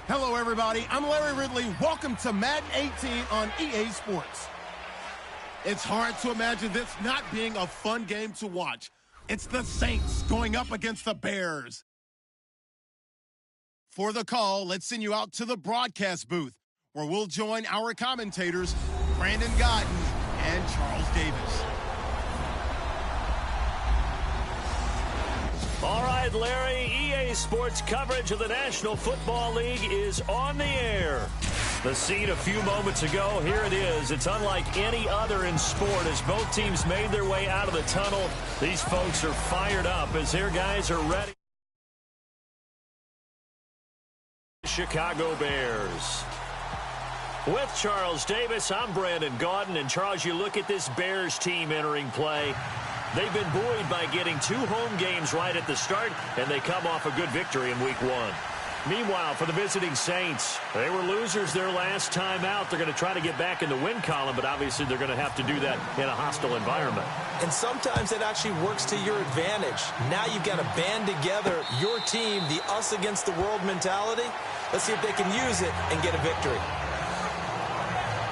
Hello, everybody. I'm Larry Ridley. Welcome to Madden 18 on EA Sports. It's hard to imagine this not being a fun game to watch. It's the Saints going up against the Bears. For the call, let's send you out to the broadcast booth, where we'll join our commentators, Brandon Gaudin and Charles Davis. All right, Larry, EA Sports coverage of the National Football League is on the air. The scene a few moments ago, here it is. It's unlike any other in sport as both teams made their way out of the tunnel. These folks are fired up as their guys are ready. Chicago Bears. With Charles Davis, I'm Brandon Gaudin. And Charles, you look at this Bears team entering play. They've been buoyed by getting 2 home games right at the start, and they come off a good victory in Week 1. Meanwhile, for the visiting Saints, they were losers their last time out. They're going to try to get back in the win column, but obviously they're going to have to do that in a hostile environment. And sometimes it actually works to your advantage. Now you've got to band together your team, the us against the world mentality. Let's see if they can use it and get a victory.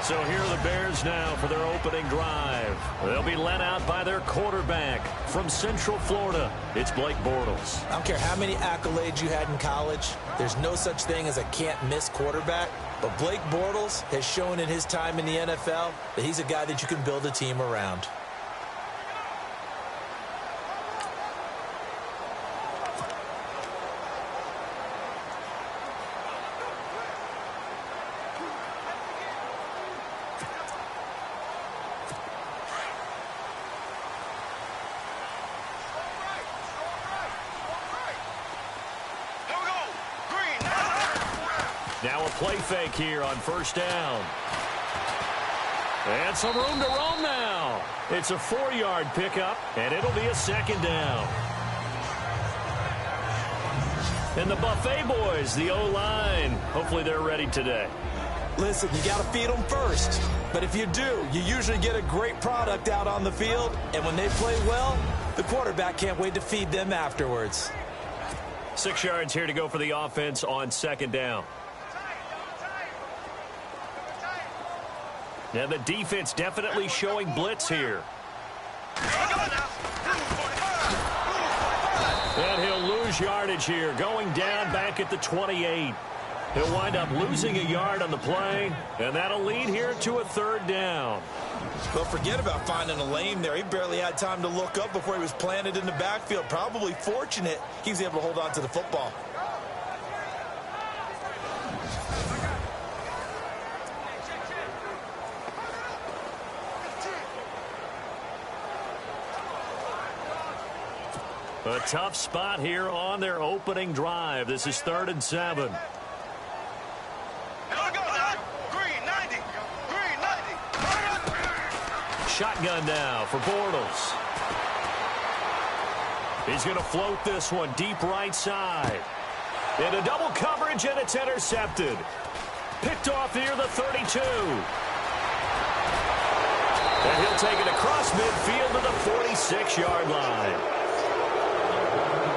So here are the Bears now for their opening drive. They'll be led out by their quarterback from Central Florida. It's Blake Bortles. I don't care how many accolades you had in college. There's no such thing as a can't-miss quarterback. But Blake Bortles has shown in his time in the NFL that he's a guy that you can build a team around. Now a play fake here on first down. And some room to roam now. It's a 4-yard pickup, and it'll be a second down. And the Buffet boys, the O-line, hopefully they're ready today. Listen, you got to feed them first. But if you do, you usually get a great product out on the field. And when they play well, the quarterback can't wait to feed them afterwards. 6 yards here to go for the offense on second down. Now the defense definitely showing blitz here. And he'll lose yardage here, going down back at the 28. He'll wind up losing a yard on the play, and that'll lead here to a third down. Well, forget about finding a lane there. He barely had time to look up before he was planted in the backfield. Probably fortunate he was able to hold on to the football. A tough spot here on their opening drive. This is 3rd and 7. Shotgun now for Bortles. He's going to float this one deep right side. Into double coverage, and it's intercepted. Picked off near the 32. And he'll take it across midfield to the 46-yard line.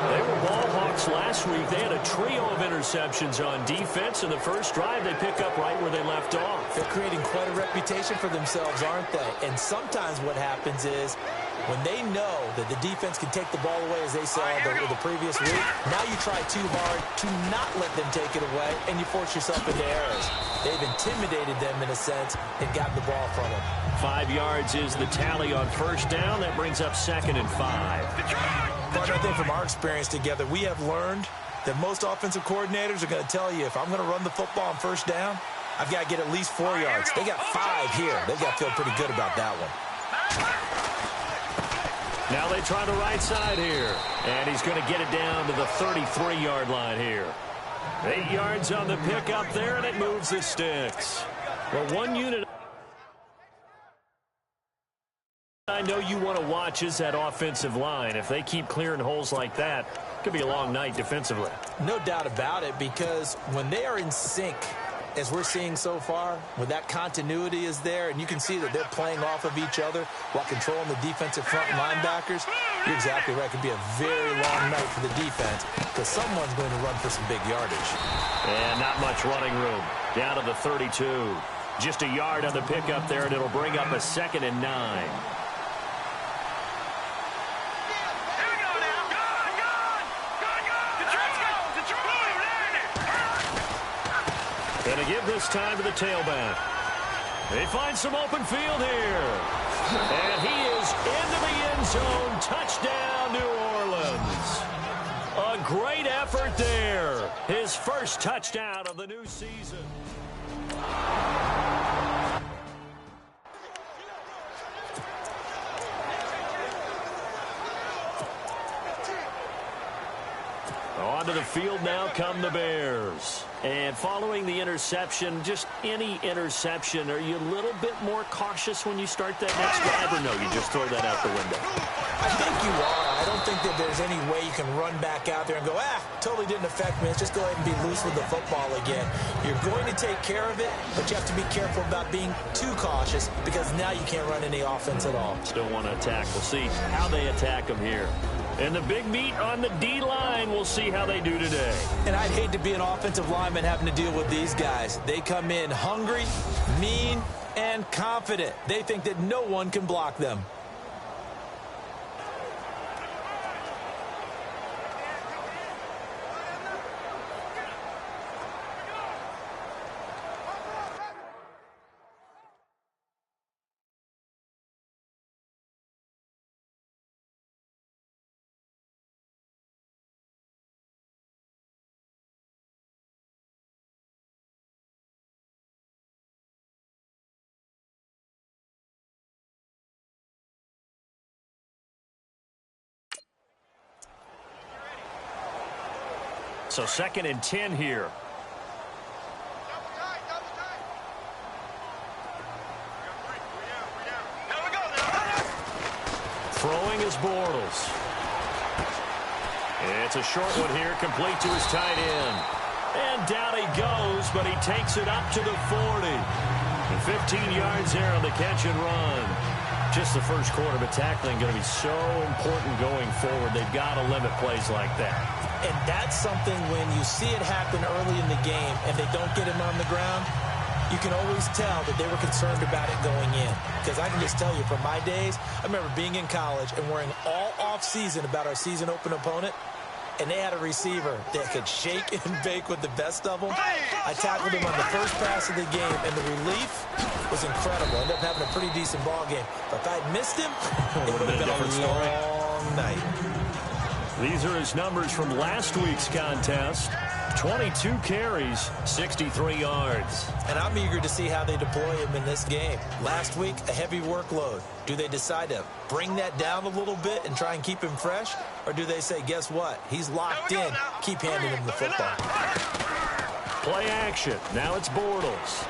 They were ball hawks last week. They had a trio of interceptions on defense. In the first drive, they pick up right where they left off. They're creating quite a reputation for themselves, aren't they? And sometimes what happens is when they know that the defense can take the ball away, as they saw the previous week, now you try too hard to not let them take it away, and you force yourself into errors. They've intimidated them in a sense and gotten the ball from them. 5 yards is the tally on first down. That brings up 2nd and 5. But I think from our experience together, we have learned that most offensive coordinators are going to tell you, if I'm going to run the football on first down, I've got to get at least 4 yards. They got 5 here. They've got to feel pretty good about that one. Now they try the right side here. And he's going to get it down to the 33-yard line here. 8 yards on the pickup there, and it moves the sticks. Well, one unit I know you want to watch is that offensive line. If they keep clearing holes like that, it could be a long night defensively. No doubt about it, because when they are in sync, as we're seeing so far, when that continuity is there, and you can see that they're playing off of each other while controlling the defensive front linebackers, You're exactly right. It could be a very long night for the defense because someone's going to run for some big yardage. And not much running room. Down to the 32. Just a yard on the pickup there, and it'll bring up a 2nd and 9. And to give this time to the tailback. They find some open field here. And he is into the end zone. Touchdown, New Orleans. A great effort there. His first touchdown of the new season. Onto the field now come the Bears. And following the interception, just any interception, are you a little bit more cautious when you start that next drive, or no, you just throw that out the window? I think you are. I don't think that there's any way you can run back out there and go, totally didn't affect me. Let's just go ahead and be loose with the football again. You're going to take care of it, but you have to be careful about being too cautious because now you can't run any offense at all. Still want to attack. We'll see how they attack them here. And the big meat on the D-line, we'll see how they do today. And I'd hate to be an offensive lineman having to deal with these guys. They come in hungry, mean, and confident. They think that no one can block them. So 2nd and 10 here. Throwing is Bortles. It's a short one here, complete to his tight end. And down he goes, but he takes it up to the 40. And 15 yards there on the catch and run. Just the first quarter, but tackling going to be so important going forward. They've got to limit plays like that. And that's something when you see it happen early in the game and they don't get him on the ground, you can always tell that they were concerned about it going in. Because I can just tell you from my days, I remember being in college and worrying all off-season about our season open opponent, and they had a receiver that could shake and bake with the best of them. I tackled him on the first pass of the game, and the relief was incredible. Ended up having a pretty decent ball game. But if I'd missed him, it would have been a long night. These are his numbers from last week's contest. 22 carries, 63 yards. And I'm eager to see how they deploy him in this game. Last week, a heavy workload. Do they decide to bring that down a little bit and try and keep him fresh? Or do they say, guess what? He's locked in. Keep handing him the football. Play action. Now it's Bortles.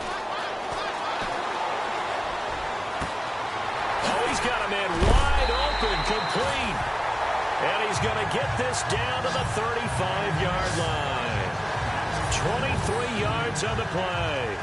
Oh, he's got a man wide open, complete. And he's going to get this down to the 35-yard line. 23 yards on the play.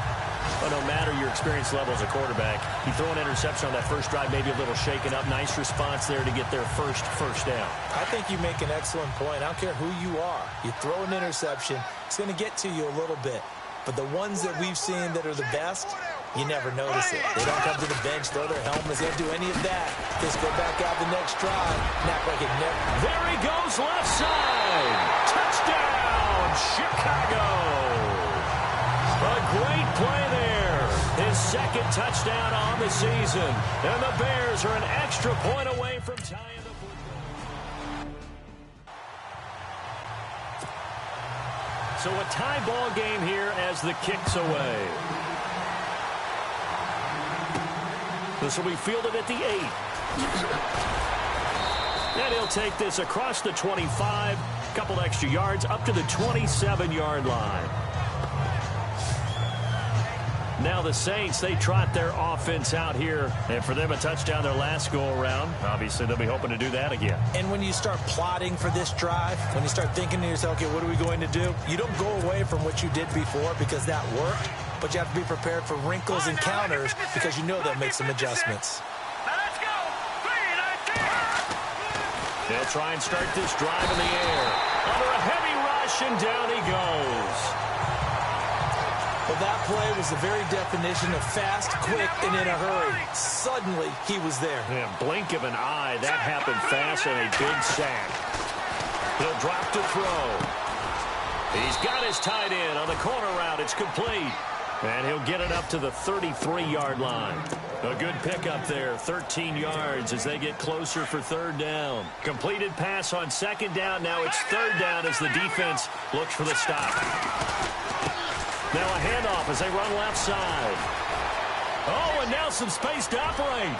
But no matter your experience level as a quarterback, you throw an interception on that first drive, maybe a little shaken up. Nice response there to get their first down. I think you make an excellent point. I don't care who you are. You throw an interception, it's going to get to you a little bit. But the ones that we've seen that are the best, you never notice it. They don't come to the bench, throw their helmets. They don't do any of that. Just go back out the next drive. Not like it never. There he goes, left side. Touchdown, Chicago. A great play there. His second touchdown on the season. And the Bears are an extra point away from tying the football. So a tie ball game here as the kick's away. This will be fielded at the 8. And he'll take this across the 25. Couple extra yards up to the 27-yard line. Now the Saints, they trot their offense out here. And for them, a touchdown their last go-around. Obviously, they'll be hoping to do that again. And when you start plotting for this drive, when you start thinking to yourself, okay, what are we going to do? You don't go away from what you did before because that worked. But you have to be prepared for wrinkles and counters because you know they'll make some adjustments. They'll try and start this drive in the air. Under a heavy rush, and down he goes. Well, that play was the very definition of fast, quick, and in a hurry. Suddenly, he was there. Yeah, blink of an eye. That happened fast, and a big sack. He'll drop to throw. He's got his tight end on the corner route. It's complete. And he'll get it up to the 33-yard line. A good pickup there, 13 yards as they get closer for third down. Completed pass on second down. Now it's third down as the defense looks for the stop. Now a handoff as they run left side. Oh, and now some space to operate.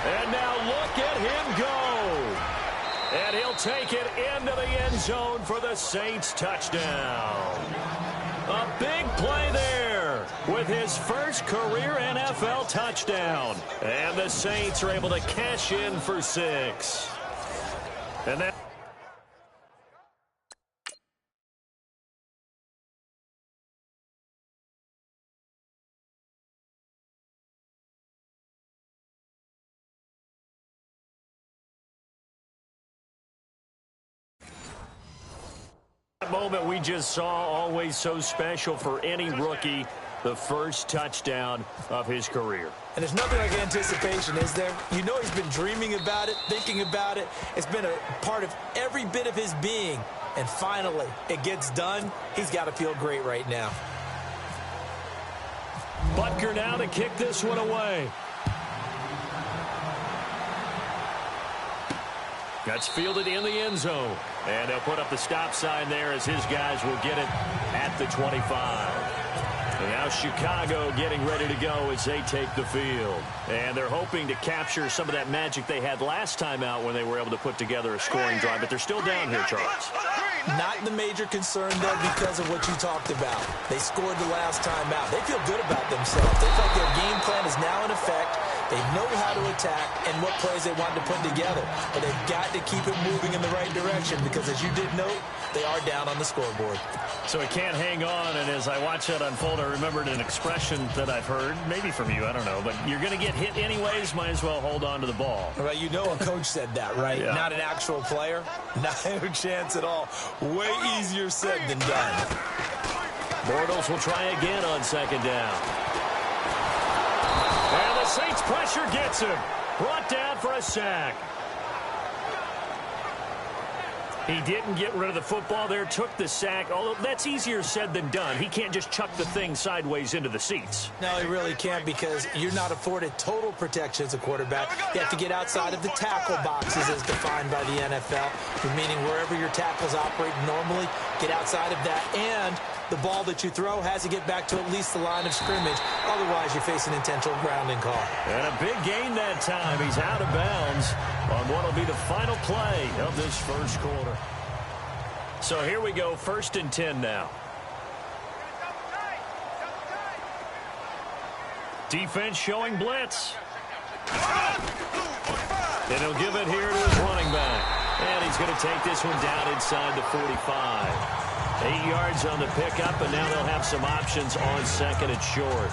And now look at him go. And he'll take it into the end zone for the Saints touchdown. A big play there with his first career NFL touchdown. And the Saints are able to cash in for 6. And that moment we just saw, always so special for any rookie, the first touchdown of his career. And there's nothing like anticipation, is there? You know he's been dreaming about it, thinking about it. It's been a part of every bit of his being. And finally, it gets done. He's got to feel great right now. Butker now to kick this one away. That's fielded in the end zone. And they'll put up the stop sign there as his guys will get it at the 25. And now Chicago getting ready to go as they take the field. And they're hoping to capture some of that magic they had last time out when they were able to put together a scoring drive. But they're still down here, Charles. Not the major concern, though, because of what you talked about. They scored the last time out. They feel good about themselves. They feel like their game plan is now in effect. They know how to attack and what plays they want to put together. But they've got to keep it moving in the right direction because, as you did note, they are down on the scoreboard. So he can't hang on, and as I watch that unfold, I remembered an expression that I've heard, maybe from you, I don't know, but you're going to get hit anyways, might as well hold on to the ball. Right, you know a coach said that, right? Yeah. Not an actual player. No chance at all. Way easier said than done. Bortles will try again on second down. And the Saints pressure gets him. Brought down for a sack. He didn't get rid of the football there, took the sack, although that's easier said than done. He can't just chuck the thing sideways into the seats. No, he really can't because you're not afforded total protection as a quarterback. You have to get outside of the tackle boxes as defined by the NFL, meaning wherever your tackles operate normally, get outside of that, and the ball that you throw has to get back to at least the line of scrimmage. Otherwise, you face an intentional grounding call. And a big gain that time. He's out of bounds on what will be the final play of this first quarter. So here we go, 1st and 10 now. Defense showing blitz. And he'll give it here to his running back. And he's going to take this one down inside the 45. 8 yards on the pickup, and now they'll have some options on second and short.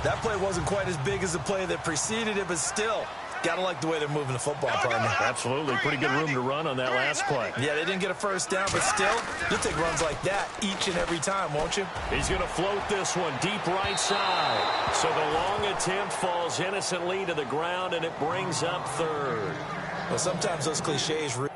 That play wasn't quite as big as the play that preceded it, but still, got to like the way they're moving the football, partner. Absolutely. Pretty good room to run on that last play. Yeah, they didn't get a first down, but still, you'll take runs like that each and every time, won't you? He's going to float this one deep right side. So the long attempt falls innocently to the ground, and it brings up third. Well, sometimes those cliches really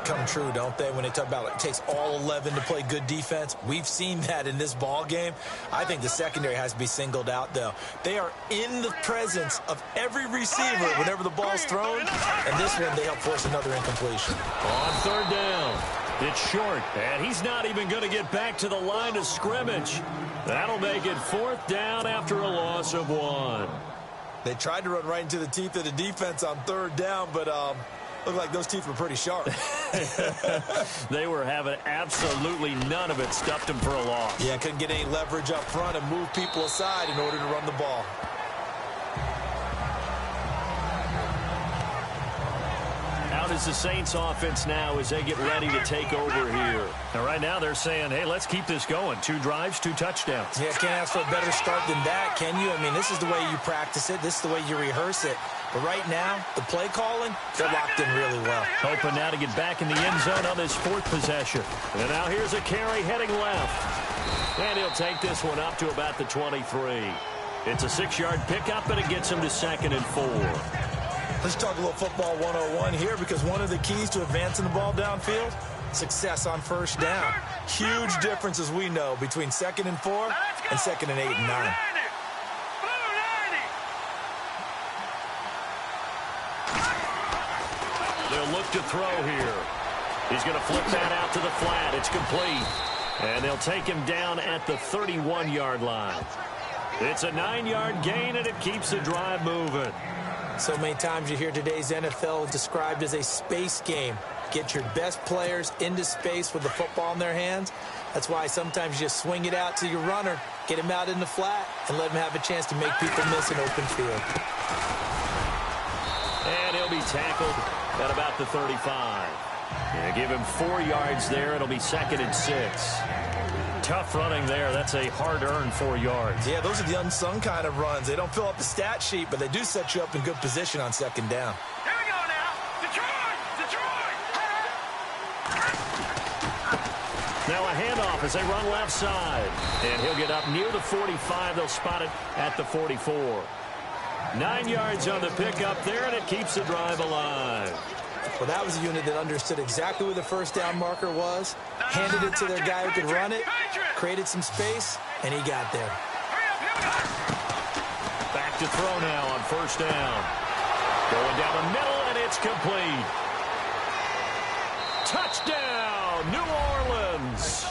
come true, don't they, when they talk about it takes all 11 to play good defense. We've seen that in this ball game. I think the secondary has to be singled out, though. They are in the presence of every receiver whenever the ball's thrown, and this one they help force another incompletion. On third down, it's short, and he's not even going to get back to the line of scrimmage. That'll make it 4th down after a loss of 1. They tried to run right into the teeth of the defense on third down, but looked like those teeth were pretty sharp. They were having absolutely none of it. Stuffed them for a loss. Yeah, couldn't get any leverage up front and move people aside in order to run the ball. Out is the Saints offense now as they get ready to take over here? Now, right now they're saying, hey, let's keep this going. 2 drives, 2 touchdowns. Yeah, can't ask for a better start than that, can you? I mean, this is the way you practice it. This is the way you rehearse it. But right now, the play calling, they're locked in really well. Hoping now to get back in the end zone on this 4th possession. And now here's a carry heading left. And he'll take this one up to about the 23. It's a 6-yard pickup, and it gets him to 2nd and 4. Let's talk a little football 101 here, because one of the keys to advancing the ball downfield, success on first down. Huge difference, as we know, between 2nd and 4 and 2nd and 8 and 9. They'll look to throw here. He's going to flip that out to the flat. It's complete. And they'll take him down at the 31-yard line. It's a 9-yard gain, and it keeps the drive moving. So many times you hear today's NFL described as a space game. Get your best players into space with the football in their hands. That's why sometimes you just swing it out to your runner, get him out in the flat, and let him have a chance to make people miss an open field. And he'll be tackled at about the 35. Yeah, give him 4 yards there. It'll be 2nd and 6. Tough running there. That's a hard-earned 4 yards. Yeah, those are the unsung kind of runs. They don't fill up the stat sheet, but they do set you up in good position on 2nd down. Here we go now. Detroit! Detroit! Now a handoff as they run left side. And he'll get up near the 45. They'll spot it at the 44. 9 yards on the pickup there, and it keeps the drive alive. Well, that was a unit that understood exactly where the first down marker was, handed it to their guy who could run it, created some space, and he got there. Back to throw now on first down. Going down the middle, and it's complete. Touchdown, New Orleans.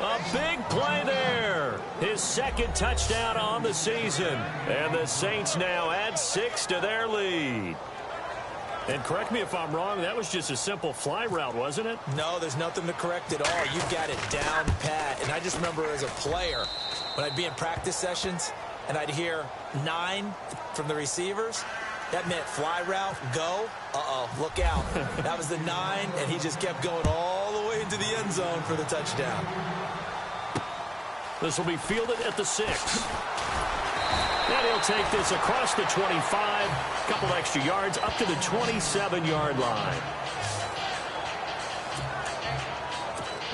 A big play there. His 2nd touchdown on the season. And the Saints now add 6 to their lead. And correct me if I'm wrong, that was just a simple fly route, wasn't it? No, there's nothing to correct at all. You've got it down pat. And I just remember as a player, when I'd be in practice sessions, and I'd hear 9 from the receivers, that meant fly route, go, look out. That was the 9, and he just kept going all the way into the end zone for the touchdown. This will be fielded at the 6. And he'll take this across the 25, a couple extra yards, up to the 27-yard line.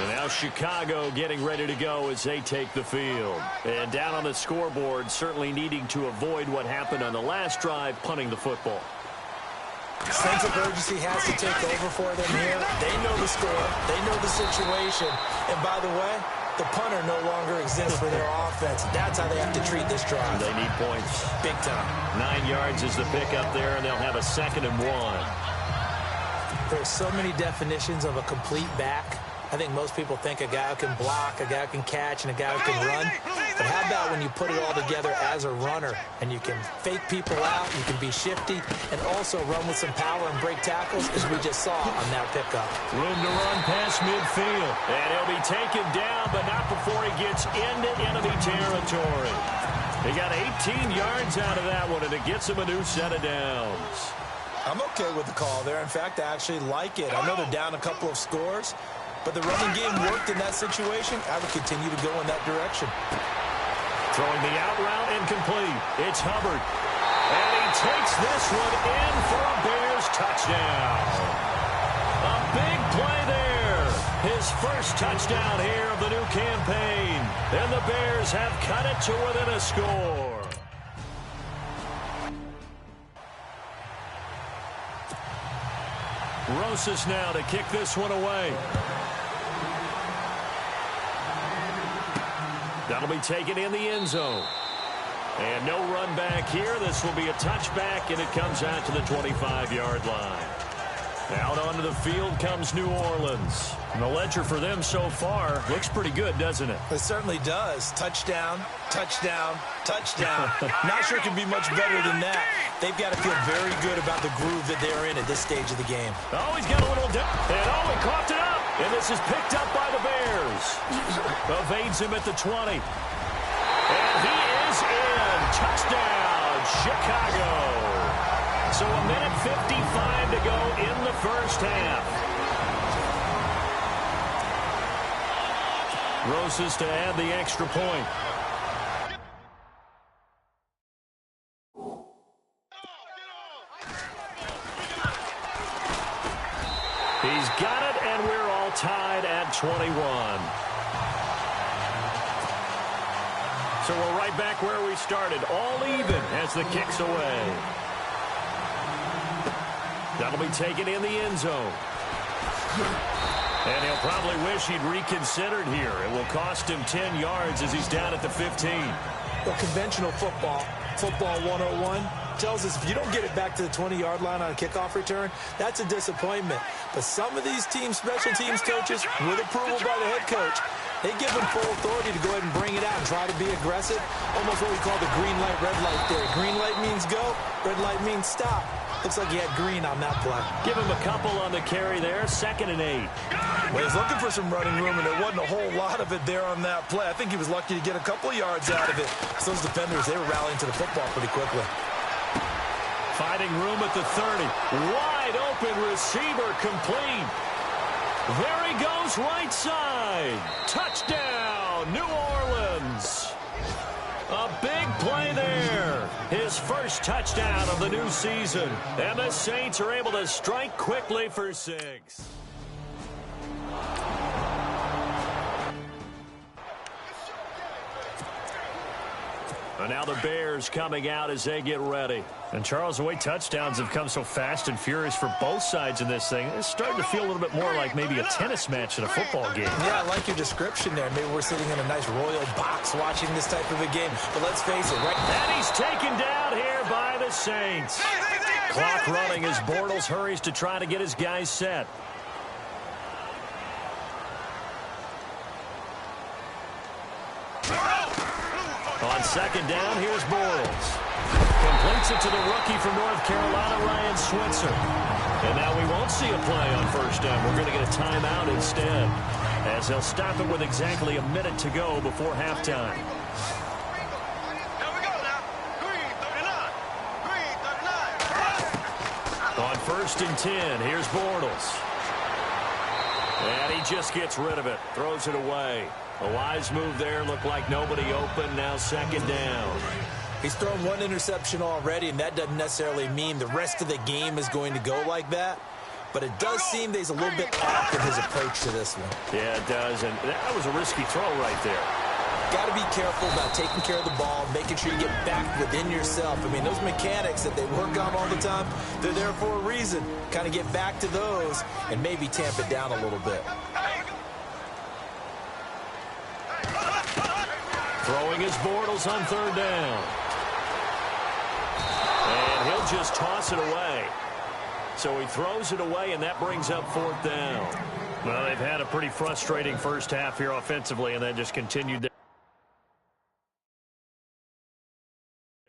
And now Chicago getting ready to go as they take the field. And down on the scoreboard, certainly needing to avoid what happened on the last drive, punting the football. Sense of urgency has to take over for them here. They know the score. They know the situation. And by the way, the punter no longer exists for their offense. That's how they have to treat this drive. They need points. Big time. 9 yards is the pickup there, and they'll have a 2nd and 1. There's so many definitions of a complete back. I think most people think a guy who can block, a guy who can catch, and a guy who can run. But how about when you put it all together as a runner, and you can fake people out, you can be shifty, and also run with some power and break tackles, as we just saw on that pickup. Room to run past midfield. And he'll be taken down, but not before he gets into enemy territory. He got 18 yards out of that one, and it gets him a new set of downs. I'm okay with the call there. In fact, I actually like it. I know they're down a couple of scores, but the running game worked in that situation. I would continue to go in that direction. Throwing the out route incomplete. It's Hubbard. And he takes this one in for a Bears touchdown. A big play there. His first touchdown here of the new campaign. And the Bears have cut it to within a score. Rosas now to kick this one away. That'll be taken in the end zone. And no run back here. This will be a touchback, and it comes out to the 25-yard line. Out onto the field comes New Orleans. And the ledger for them so far looks pretty good, doesn't it? It certainly does. Touchdown, touchdown, touchdown. Not sure it can be much better than that. They've got to feel very good about the groove that they're in at this stage of the game. Oh, he's got a little dip. And he coughed it up. And this is picked up by the Bears. Evades him at the 20. And he is in. Touchdown, Chicago. So a minute 55 to go in the first half. Rosas to add the extra point. He's got it, and we're all tied at 21. So we're right back where we started, all even as the kick's away. That'll be taken in the end zone. And he'll probably wish he'd reconsidered here. It will cost him 10 yards as he's down at the 15. Well, conventional football 101, tells us if you don't get it back to the 20-yard line on a kickoff return, that's a disappointment. But some of these teams, special teams coaches, with approval by the head coach, they give them full authority to go ahead and bring it out and try to be aggressive. Almost what we call the green light, red light theory. Green light means go, red light means stop. Looks like he had green on that play. Give him a couple on the carry there, 2nd and 8. Well, he's looking for some running room, and there wasn't a whole lot of it there on that play. I think he was lucky to get a couple of yards out of it. So those defenders, they were rallying to the football pretty quickly. Finding room at the 30. Wide open receiver complete. There he goes right side. Touchdown, New Orleans. A big play there. His first touchdown of the new season. And the Saints are able to strike quickly for 6. And now the Bears coming out as they get ready. And Charles, the way touchdowns have come so fast and furious for both sides in this thing, it's starting to feel a little bit more like maybe a tennis match in a football game. Yeah, I like your description there. Maybe we're sitting in a nice royal box watching this type of a game. But let's face it, right? And he's taken down here by the Saints. Clock running as Bortles hurries to try to get his guys set. On 2nd down, here's Bortles. Completes it to the rookie from North Carolina, Ryan Switzer. And now we won't see a play on 1st down. We're going to get a timeout instead, as they'll stop it with exactly a minute to go before halftime. Here we go now. Green 39. Green 39. On 1st and 10, here's Bortles. And he just gets rid of it, throws it away. A wise move there, looked like nobody open, now 2nd down. He's thrown one interception already, and that doesn't necessarily mean the rest of the game is going to go like that. But it does seem that he's a little bit off in his approach to this one. Yeah, it does, and that was a risky throw right there. Got to be careful about taking care of the ball, making sure you get back within yourself. I mean, those mechanics that they work on all the time, they're there for a reason. Kind of get back to those and maybe tamp it down a little bit. Throwing his Bortles on 3rd down. And he'll just toss it away. So he throws it away, and that brings up 4th down. Well, they've had a pretty frustrating first half here offensively, and then just continued there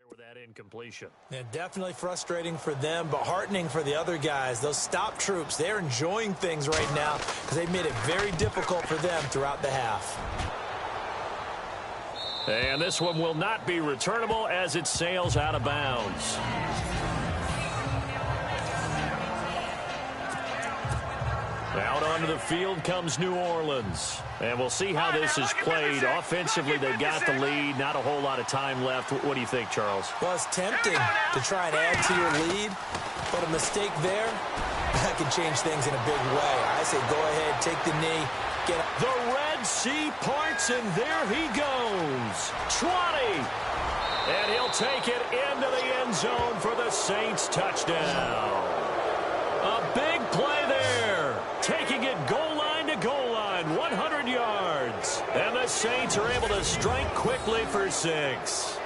with that incompletion. Yeah, definitely frustrating for them, but heartening for the other guys. Those stop troops, they're enjoying things right now because they've made it very difficult for them throughout the half. And this one will not be returnable as it sails out of bounds. Out onto the field comes New Orleans. And we'll see how this is played. Offensively, they've got the lead. Not a whole lot of time left. What do you think, Charles? Well, it's tempting to try and add to your lead, but a mistake there, that can change things in a big way. I say go ahead, take the knee. Get the Red Sea parts, and there he goes. 20. And he'll take it into the end zone for the Saints touchdown. A big play there. Taking it goal line to goal line, 100 yards. And the Saints are able to strike quickly for 6.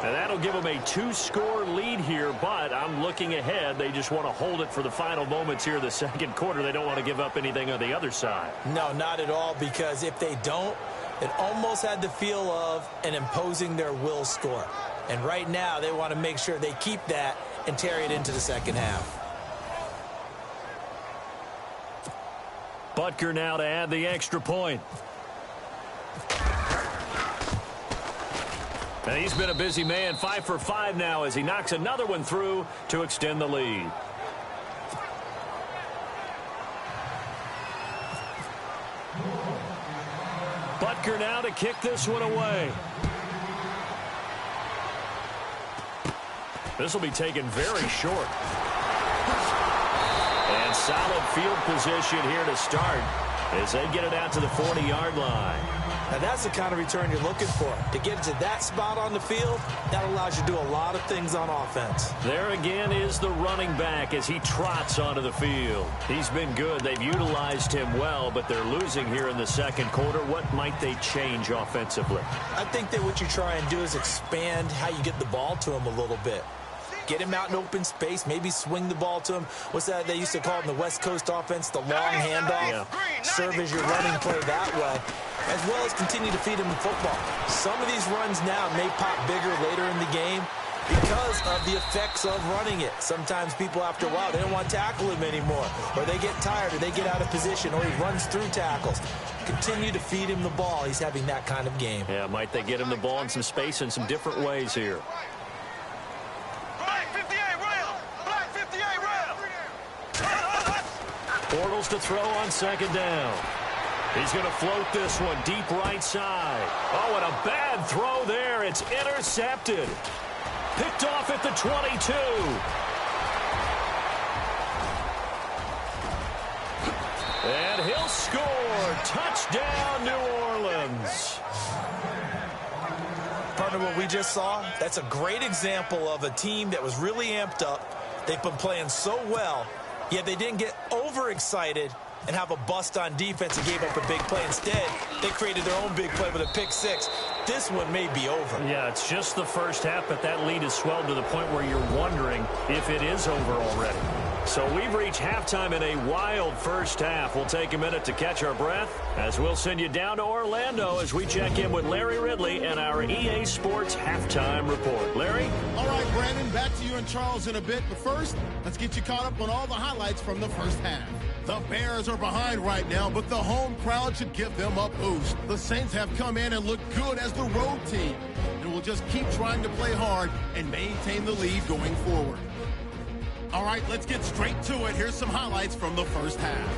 And that'll give them a 2-score lead here, but I'm looking ahead. They just want to hold it for the final moments here in the 2nd quarter. They don't want to give up anything on the other side. No, not at all, because if they don't, it almost had the feel of an imposing their will score. And right now, they want to make sure they keep that and carry it into the 2nd half. Butker now to add the extra point. And he's been a busy man, 5 for 5 now as he knocks another one through to extend the lead. Butker now to kick this one away. This will be taken very short. And solid field position here to start as they get it out to the 40-yard line. Now that's the kind of return you're looking for. To get to that spot on the field, that allows you to do a lot of things on offense. There again is the running back as he trots onto the field. He's been good. They've utilized him well, but they're losing here in the second quarter. What might they change offensively? I think that what you try and do is expand how you get the ball to him a little bit. Get him out in open space, maybe swing the ball to him. What's that they used to call it in the West Coast offense, the long handoff? Yeah. Serve as your running play that way, as well as continue to feed him the football. Some of these runs now may pop bigger later in the game because of the effects of running it. Sometimes people, after a while, they don't want to tackle him anymore, or they get tired, or they get out of position, or he runs through tackles. Continue to feed him the ball. He's having that kind of game. Yeah, might they get him the ball in some space in some different ways here. Bortles to throw on second down. He's going to float this one deep right side. Oh, and a bad throw there. It's intercepted. Picked off at the 22. And he'll score. Touchdown, New Orleans. Partner, what we just saw, that's a great example of a team that was really amped up. They've been playing so well, yet they didn't get overexcited and have a bust on defense and gave up a big play. Instead, they created their own big play with a pick six. This one may be over. Yeah, it's just the first half, but that lead has swelled to the point where you're wondering if it is over already. So we've reached halftime in a wild first half. We'll take a minute to catch our breath as we'll send you down to Orlando as we check in with Larry Ridley and our EA Sports Halftime Report. Larry? All right, Brandon, back to you and Charles in a bit. But first, let's get you caught up on all the highlights from the first half. The Bears are behind right now, but the home crowd should give them a boost. The Saints have come in and looked good as the road team, and will just keep trying to play hard and maintain the lead going forward. All right, let's get straight to it. Here's some highlights from the first half.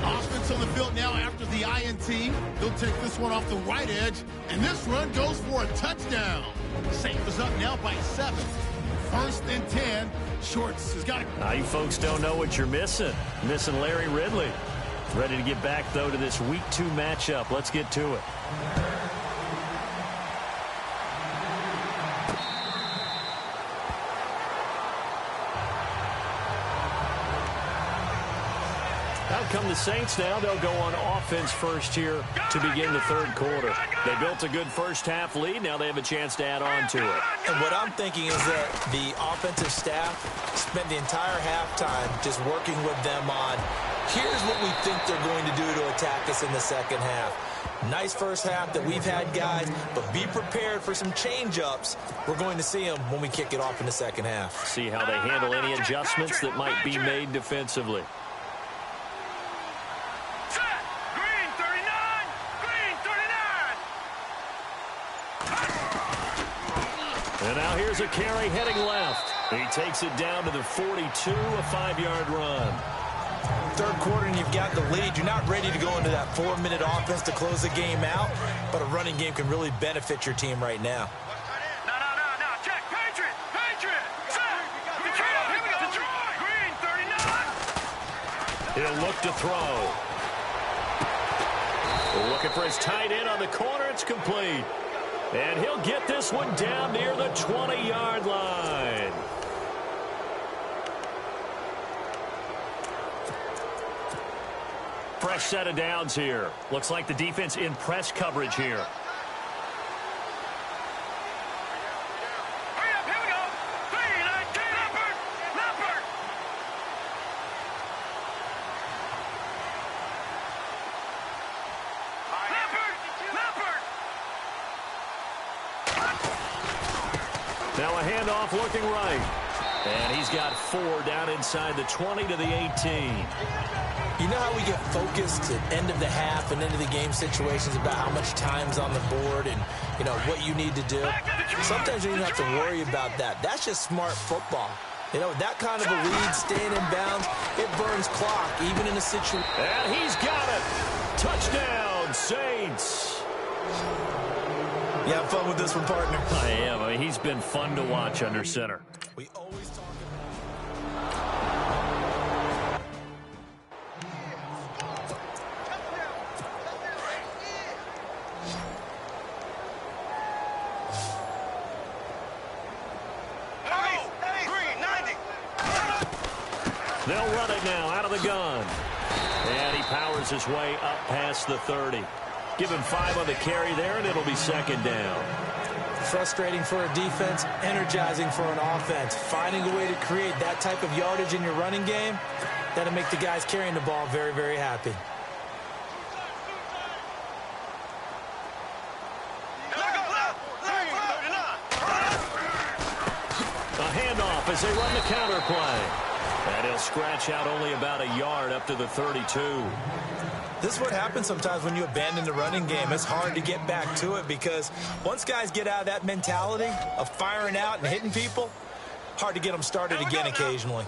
Offense on the field now after the INT. He'll take this one off the right edge, and this run goes for a touchdown. Saints is up now by 7. 1st and 10. Shorts has got it. Now you folks don't know what you're missing. Missing Larry Ridley. Ready to get back, though, to this Week 2 matchup. Let's get to it. Out come the Saints now. They'll go on offense first here to begin the third quarter. They built a good first half lead. Now they have a chance to add on to it. And what I'm thinking is that the offensive staff spent the entire halftime just working with them on, here's what we think they're going to do to attack us in the second half. Nice first half that we've had, guys, but be prepared for some change-ups. We're going to see them when we kick it off in the second half. See how they handle any adjustments that might be made defensively. And now here's a carry heading left. He takes it down to the 42, a 5-yard run. Third quarter and you've got the lead. You're not ready to go into that 4-minute offense to close the game out, but a running game can really benefit your team right now. No. Check. Patriot. Set. Here we go. Detroit. Green, 39. He'll look to throw. Looking for his tight end on the corner. It's complete. And he'll get this one down near the 20-yard line. Fresh set of downs here. Looks like the defense in press coverage here. Hurry up, here we go. 3-19, Leopard. Now a handoff looking right. And he's got 4 down inside the 20 to the 18. You know how we get focused at end of the half and into the game situations about how much time's on the board and, you know, what you need to do? Sometimes you don't have to worry about that. That's just smart football. You know, with that kind of a lead, staying in bounds, it burns clock, even in a situation. And he's got it. Touchdown, Saints. You have fun with this one, partner? I am. I mean, he's been fun to watch under center. We always talk They'll run it now out of the gun. And he powers his way up past the 30. Give him 5 on the carry there, and it'll be second down. Frustrating for a defense, energizing for an offense. Finding a way to create that type of yardage in your running game, that'll make the guys carrying the ball very, very happy. A handoff as they run the counter play. And he'll scratch out only about a yard up to the 32. This is what happens sometimes when you abandon the running game. It's hard to get back to it because once guys get out of that mentality of firing out and hitting people, hard to get them started again occasionally.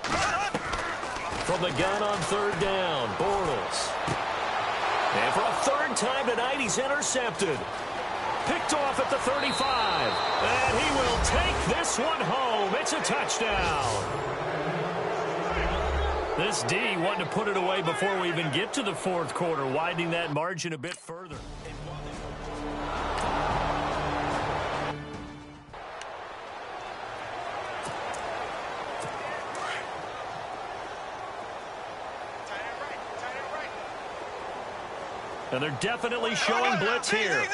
From the gun on 3rd down, Bortles. And for a 3rd time tonight, he's intercepted. Picked off at the 35. And he will take this one home. It's a touchdown. This D wanted to put it away before we even get to the 4th quarter, widening that margin a bit further. And they're definitely showing blitz here.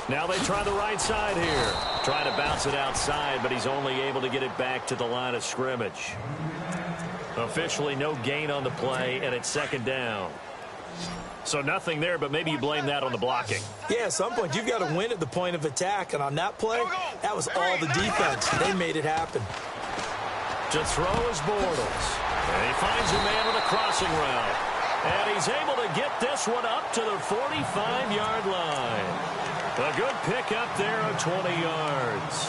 Now they try the right side here. Trying to bounce it outside, but he's only able to get it back to the line of scrimmage. Officially no gain on the play, and it's 2nd down. So nothing there, but maybe you blame that on the blocking. Yeah, at some point you've got to win at the point of attack, and on that play, that was all the defense. They made it happen. To throw is Bortles. And he finds a man with a crossing route. And he's able to get this one up to the 45-yard line. A good pick up there of 20 yards.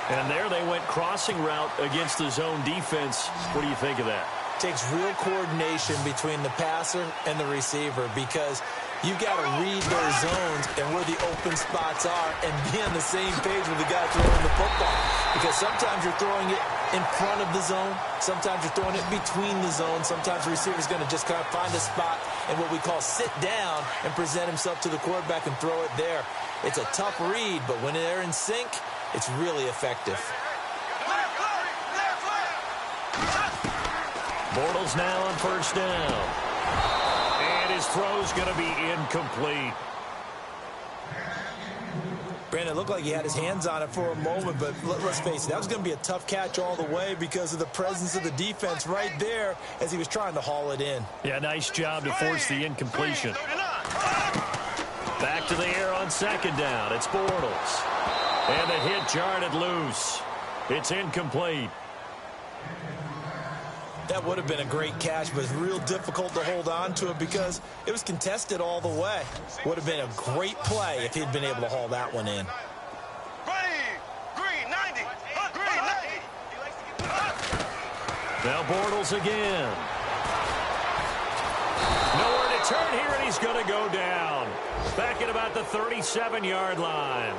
And there they went crossing route against the zone defense. What do you think of that? Takes real coordination between the passer and the receiver because you've got to read their zones and where the open spots are and be on the same page with the guy throwing the football. Because sometimes you're throwing it in front of the zone. Sometimes you're throwing it between the zones. Sometimes the receiver's going to just kind of find a spot and what we call sit down and present himself to the quarterback and throw it there. It's a tough read, but when they're in sync, it's really effective. Bortles now on 1st down. And his throw's going to be incomplete. Brandon, it looked like he had his hands on it for a moment, but let's face it, that was going to be a tough catch all the way because of the presence of the defense right there as he was trying to haul it in. Yeah, nice job to force the incompletion. Back to the air on 2nd down. It's Bortles. And the hit jarred it loose. It's incomplete. That would have been a great catch, but it's real difficult to hold on to it because it was contested all the way. Would have been a great play if he'd been able to haul that one in. Now Bortles again. Nowhere to turn here, and he's going to go down. Back at about the 37-yard line.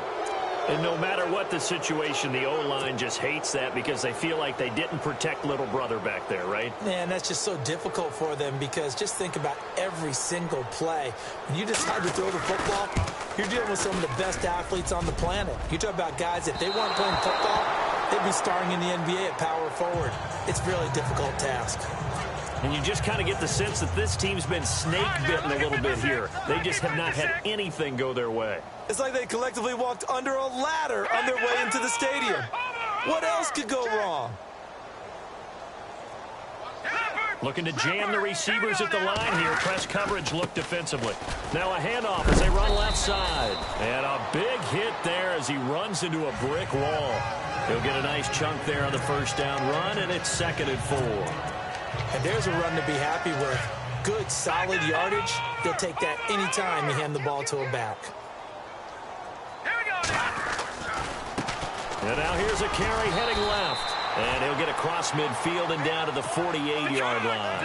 And no matter what the situation, the O-line just hates that because they feel like they didn't protect little brother back there, right? Man, that's just so difficult for them because just think about every single play. When you decide to throw the football, you're dealing with some of the best athletes on the planet. You talk about guys, if they weren't playing football, they'd be starring in the NBA at power forward. It's a really difficult task. And you just kind of get the sense that this team's been snake-bitten a little bit here. They just have not had anything go their way. It's like they collectively walked under a ladder on their way into the stadium. What else could go wrong? Looking to jam the receivers at the line here. Press coverage look defensively. Now a handoff as they run left side. And a big hit there as he runs into a brick wall. He'll get a nice chunk there on the first down run, and it's 2nd and 4. And there's a run to be happy with. Good, solid yardage. They'll take that anytime you hand the ball to a back. And now here's a carry heading left. And he'll get across midfield and down to the 48-yard line.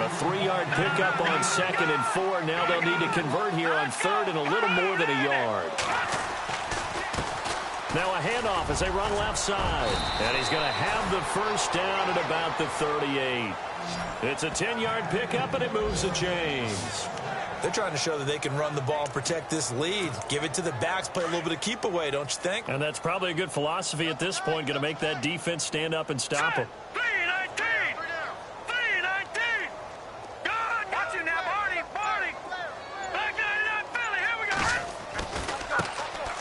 A 3-yard pickup on 2nd and 4. Now they'll need to convert here on 3rd and a little more than a yard. Now a handoff as they run left side. And he's going to have the first down at about the 38. It's a 10-yard pickup, and it moves the chains. They're trying to show that they can run the ball and protect this lead. Give it to the backs, play a little bit of keep away, don't you think? And that's probably a good philosophy at this point, going to make that defense stand up and stop them. 3-19! 3-19! God, watch you now, Barney! Back 99 Philly, here we go!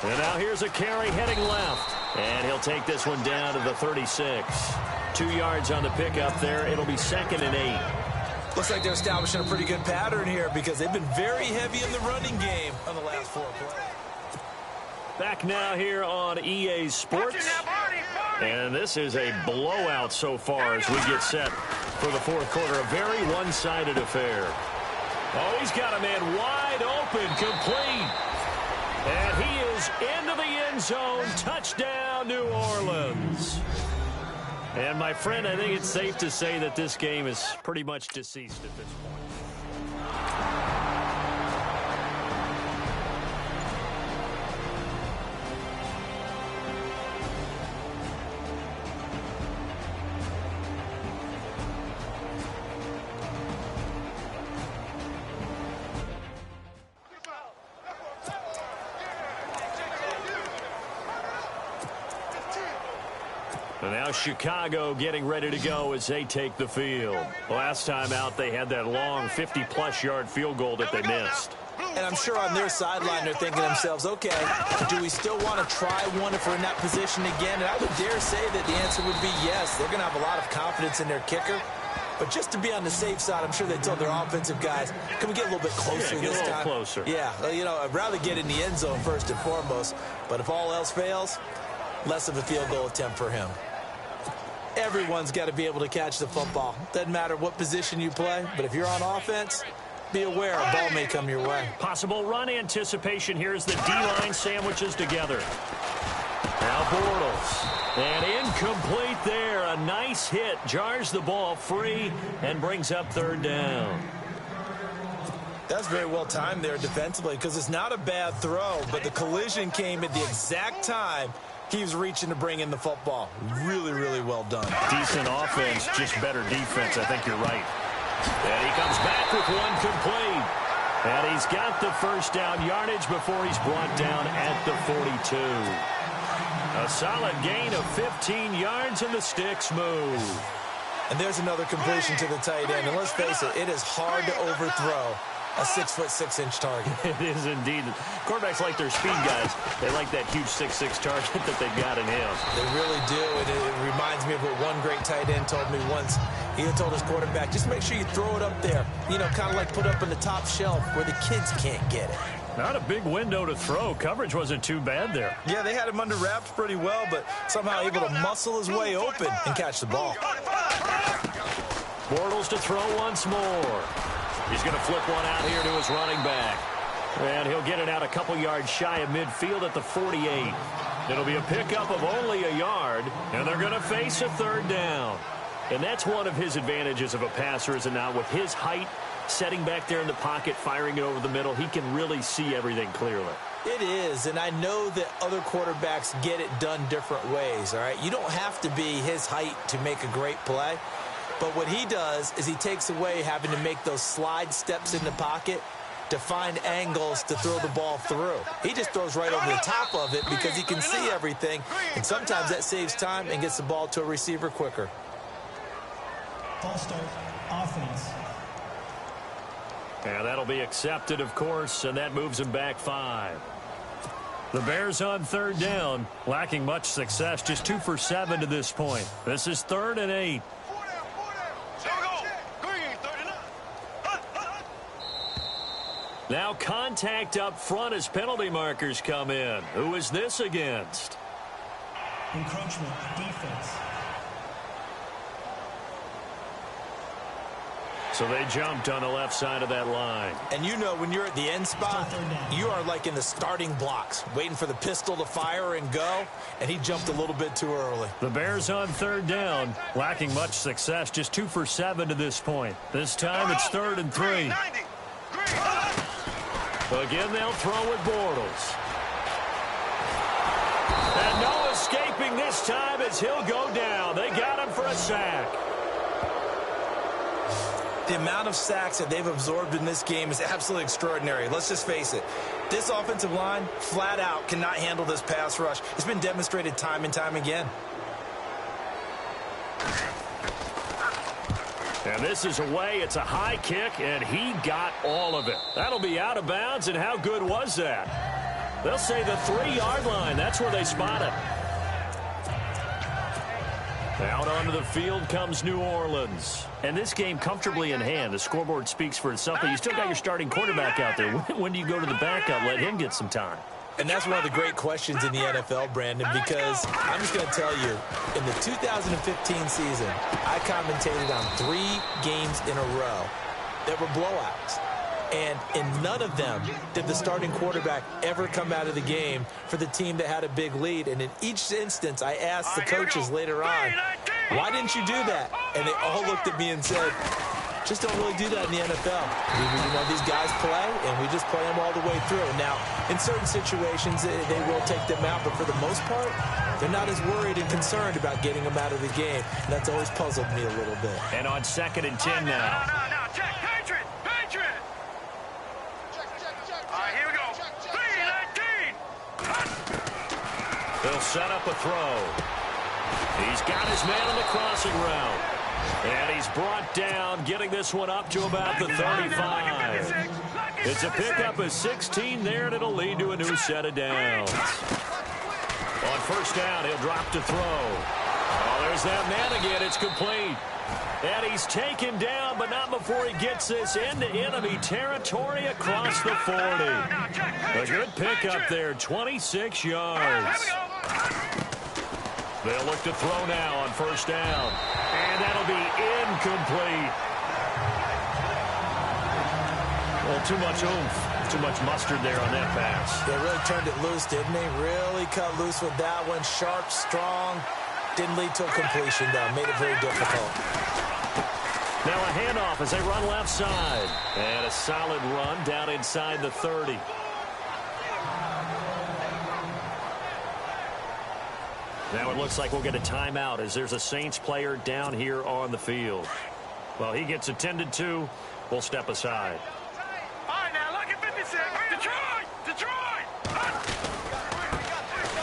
And now here's a carry heading left. And he'll take this one down to the 36. 2 yards on the pickup there. It'll be 2nd and 8. Looks like they're establishing a pretty good pattern here because they've been very heavy in the running game on the last 4 plays. Back now here on EA Sports. And this is a blowout so far as we get set for the 4th quarter. A very one-sided affair. Oh, he's got a man wide open, complete. And he is into the end zone. Touchdown, New Orleans. And, my friend, I think it's safe to say that this game is pretty much deceased at this point. And now Chicago getting ready to go as they take the field. Last time out, they had that long 50-plus yard field goal that they missed. And I'm sure on their sideline they're thinking to themselves, okay, do we still want to try one if we're in that position again? And I would dare say that the answer would be yes. They're going to have a lot of confidence in their kicker. But just to be on the safe side, I'm sure they told their offensive guys, can we get a little bit closer this time? Get a little closer. Yeah, you know, I'd rather get in the end zone first and foremost. But if all else fails, less of a field goal attempt for him. Everyone's got to be able to catch the football. Doesn't matter what position you play, but if you're on offense, be aware a ball may come your way. Possible run anticipation. Here's the D-line sandwiches together. Now Bortles. And incomplete there. A nice hit. Jars the ball free and brings up 3rd down. That's very well timed there defensively because it's not a bad throw, but the collision came at the exact time he was reaching to bring in the football. Really, really well done. Decent offense, just better defense. I think you're right. And he comes back with one complete. And he's got the first down yardage before he's brought down at the 42. A solid gain of 15 yards, and the sticks move. And there's another completion to the tight end. And let's face it, it is hard to overthrow a 6'6" target. It is indeed. Quarterbacks like their speed guys. They like that huge 6'6" target that they've got in him. They really do, and it reminds me of what one great tight end told me once. He had told his quarterback, just make sure you throw it up there. You know, kind of like put up in the top shelf where the kids can't get it. Not a big window to throw. Coverage wasn't too bad there. Yeah, they had him under wraps pretty well, but somehow able to muscle his way open and catch the ball. Bortles to throw once more. He's going to flip one out here to his running back. And he'll get it out a couple yards shy of midfield at the 48. It'll be a pickup of only a yard, and they're going to face a 3rd down. And that's one of his advantages of a passer, is it not? With his height, setting back there in the pocket, firing it over the middle, he can really see everything clearly. It is, and I know that other quarterbacks get it done different ways, all right? You don't have to be his height to make a great play. But what he does is he takes away having to make those slide steps in the pocket to find angles to throw the ball through. He just throws right over the top of it because he can see everything, and sometimes that saves time and gets the ball to a receiver quicker. False start, offense. And that'll be accepted, of course, and that moves him back 5. The Bears on 3rd down, lacking much success, just 2 for 7 to this point. This is 3rd and 8. Now contact up front as penalty markers come in. Who is this against? Encroachment defense. So they jumped on the left side of that line. And you know when you're at the end spot, you are like in the starting blocks, waiting for the pistol to fire and go, and he jumped a little bit too early. The Bears on third down, lacking much success, just 2 for 7 to this point. This time it's 3rd and 3. Again, they'll throw with Bortles. And no escaping this time as he'll go down. They got him for a sack. The amount of sacks that they've absorbed in this game is absolutely extraordinary. Let's just face it. This offensive line, flat out, cannot handle this pass rush. It's been demonstrated time and time again. And this is away. It's a high kick, and he got all of it. That'll be out of bounds, and how good was that? They'll say the 3-yard line. That's where they spot it. Out onto the field comes New Orleans. And this game comfortably in hand. The scoreboard speaks for itself, but you still got your starting quarterback out there. When do you go to the backup? Let him get some time. And that's one of the great questions in the NFL, Brandon, because I'm just going to tell you, in the 2015 season, I commentated on 3 games in a row that were blowouts. And in none of them did the starting quarterback ever come out of the game for the team that had a big lead. And in each instance, I asked the coaches later on, why didn't you do that? And they all looked at me and said, just don't really do that in the NFL. You know, these guys play, and we just play them all the way through. Now, in certain situations, they will take them out, but for the most part, they're not as worried and concerned about getting them out of the game. And that's always puzzled me a little bit. And on 2nd and 10 now. No, check, Patriot. All right, here we go. 3-19. They'll set up a throw. He's got his man on the crossing route. And he's brought down, getting this one up to about the 35. It's a pickup of 16 there, and it'll lead to a new set of downs. On 1st down, he'll drop to throw. Oh, there's that man again. It's complete. And he's taken down, but not before he gets this into enemy territory across the 40. A good pickup there, 26 yards. They'll look to throw now on 1st down. And that'll be incomplete. Well, too much oomph, too much mustard there on that pass. They really turned it loose, didn't they? Really cut loose with that one. Sharp, strong. Didn't lead to a completion, though. Made it very difficult. Now a handoff as they run left side. And a solid run down inside the 30. Now it looks like we'll get a timeout as there's a Saints player down here on the field. Well, he gets attended to. We'll step aside. All right, now look at 56. Detroit!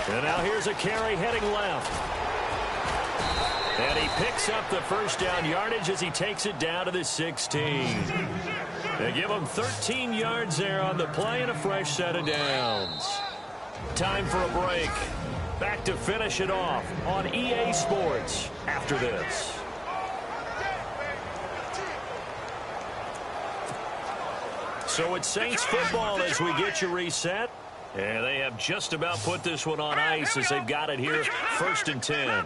And now here's a carry heading left. And he picks up the 1st down yardage as he takes it down to the 16. They give him 13 yards there on the play and a fresh set of downs. Time for a break. Back to finish it off on EA Sports after this. So it's Saints football as we get you reset. And they have just about put this one on ice as they've got it here, 1st and 10.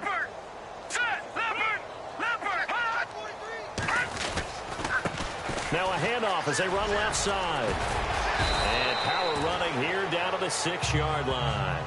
Now a handoff as they run left side. And power running here down to the 6-yard line.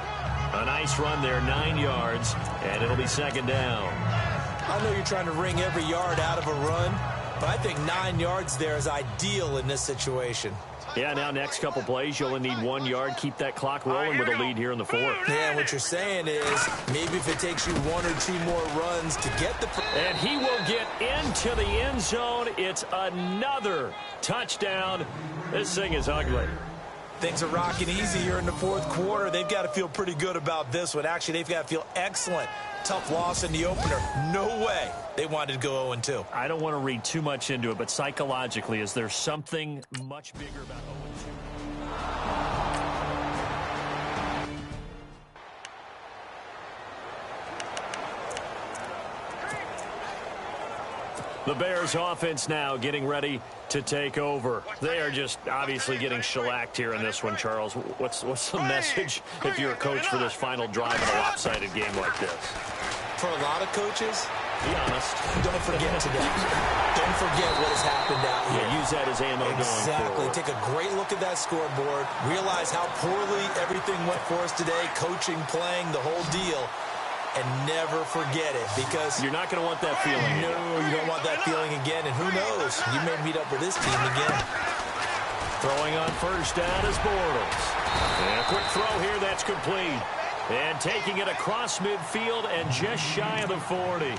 A nice run there, 9 yards, and it'll be 2nd down. I know you're trying to wring every yard out of a run, but I think 9 yards there is ideal in this situation. Yeah, now next couple plays, you'll only need 1 yard. Keep that clock rolling with a lead here in the 4th. Yeah, what you're saying is maybe if it takes you 1 or 2 more runs to get the... And he will get into the end zone. It's another touchdown. This thing is ugly. Things are rocking easy here in the 4th quarter. They've got to feel pretty good about this one. Actually, they've got to feel excellent. Tough loss in the opener. No way they wanted to go 0-2. I don't want to read too much into it, but psychologically, is there something much bigger about 0-2? The Bears offense now getting ready to take over. They are just obviously getting shellacked here in this one, Charles. What's the message if you're a coach for this final drive in a lopsided game like this? For a lot of coaches, be honest. Don't forget today. Don't forget what has happened out here. Yeah, use that as ammo going forward. Exactly. Take a great look at that scoreboard. Realize how poorly everything went for us today. Coaching, playing, the whole deal. And never forget it, because you're not going to want that feeling. No, you don't want that feeling again. And who knows? You may meet up with this team again. Throwing on first down is Bortles. And a quick throw here that's complete. And taking it across midfield and just shy of the 40.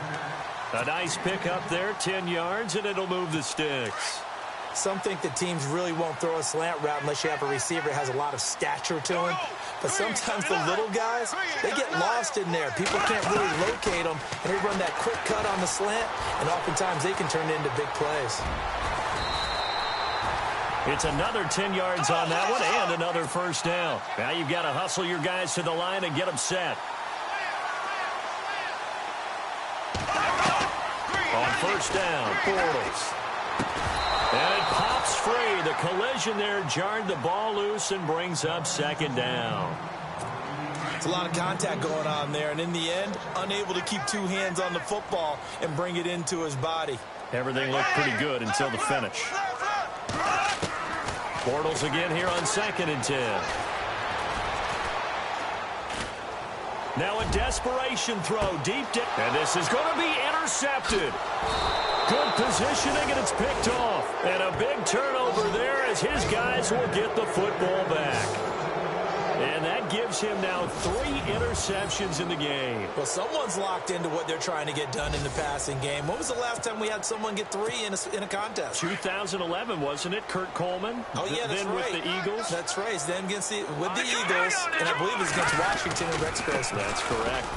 A nice pick up there, 10 yards, and it'll move the sticks. Some think that teams really won't throw a slant route unless you have a receiver that has a lot of stature to him. But sometimes the little guys, they get lost in there. People can't really locate them, and they run that quick cut on the slant, and oftentimes they can turn it into big plays. It's another 10 yards on that one and another first down. Now you've got to hustle your guys to the line and get them set. On first down, Bortles. And it pops free. The collision there jarred the ball loose and brings up second down. It's a lot of contact going on there, and in the end, unable to keep two hands on the football and bring it into his body. Everything looked pretty good until the finish. Bortles again here on 2nd and 10. Now a desperation throw deep down. And this is going to be intercepted. Good positioning, and it's picked off. And a big turnover there as his guys will get the football back. And that gives him now 3 interceptions in the game. Well, someone's locked into what they're trying to get done in the passing game. When was the last time we had someone get 3 in a contest? 2011, wasn't it? Kurt Coleman? Oh, yeah, that's then right. With the Eagles? That's right. Then with the Eagles, and I believe it's against Washington and Rex Grossman. That's correct.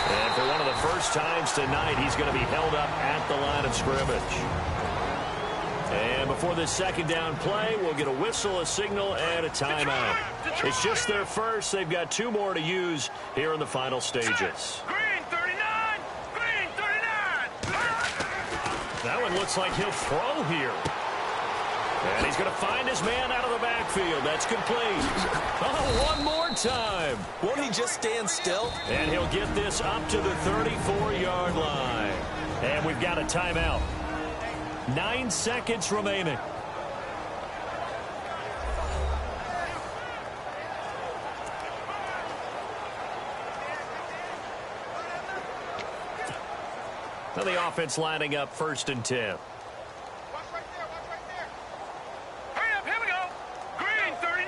And for one of the first times tonight, he's going to be held up at the line of scrimmage. And before this second down play, we'll get a whistle, a signal, and a timeout. It's just their first. They've got 2 more to use here in the final stages. Green 39! Green 39! That one looks like he'll throw here. And he's going to find his man out of the backfield. That's complete. Oh, one more time. Won't he just stand still? And he'll get this up to the 34-yard line. And we've got a timeout. 9 seconds remaining. Now the offense lining up 1st and 10. Watch right there, watch right there. Hurry up, here we go. Green 39.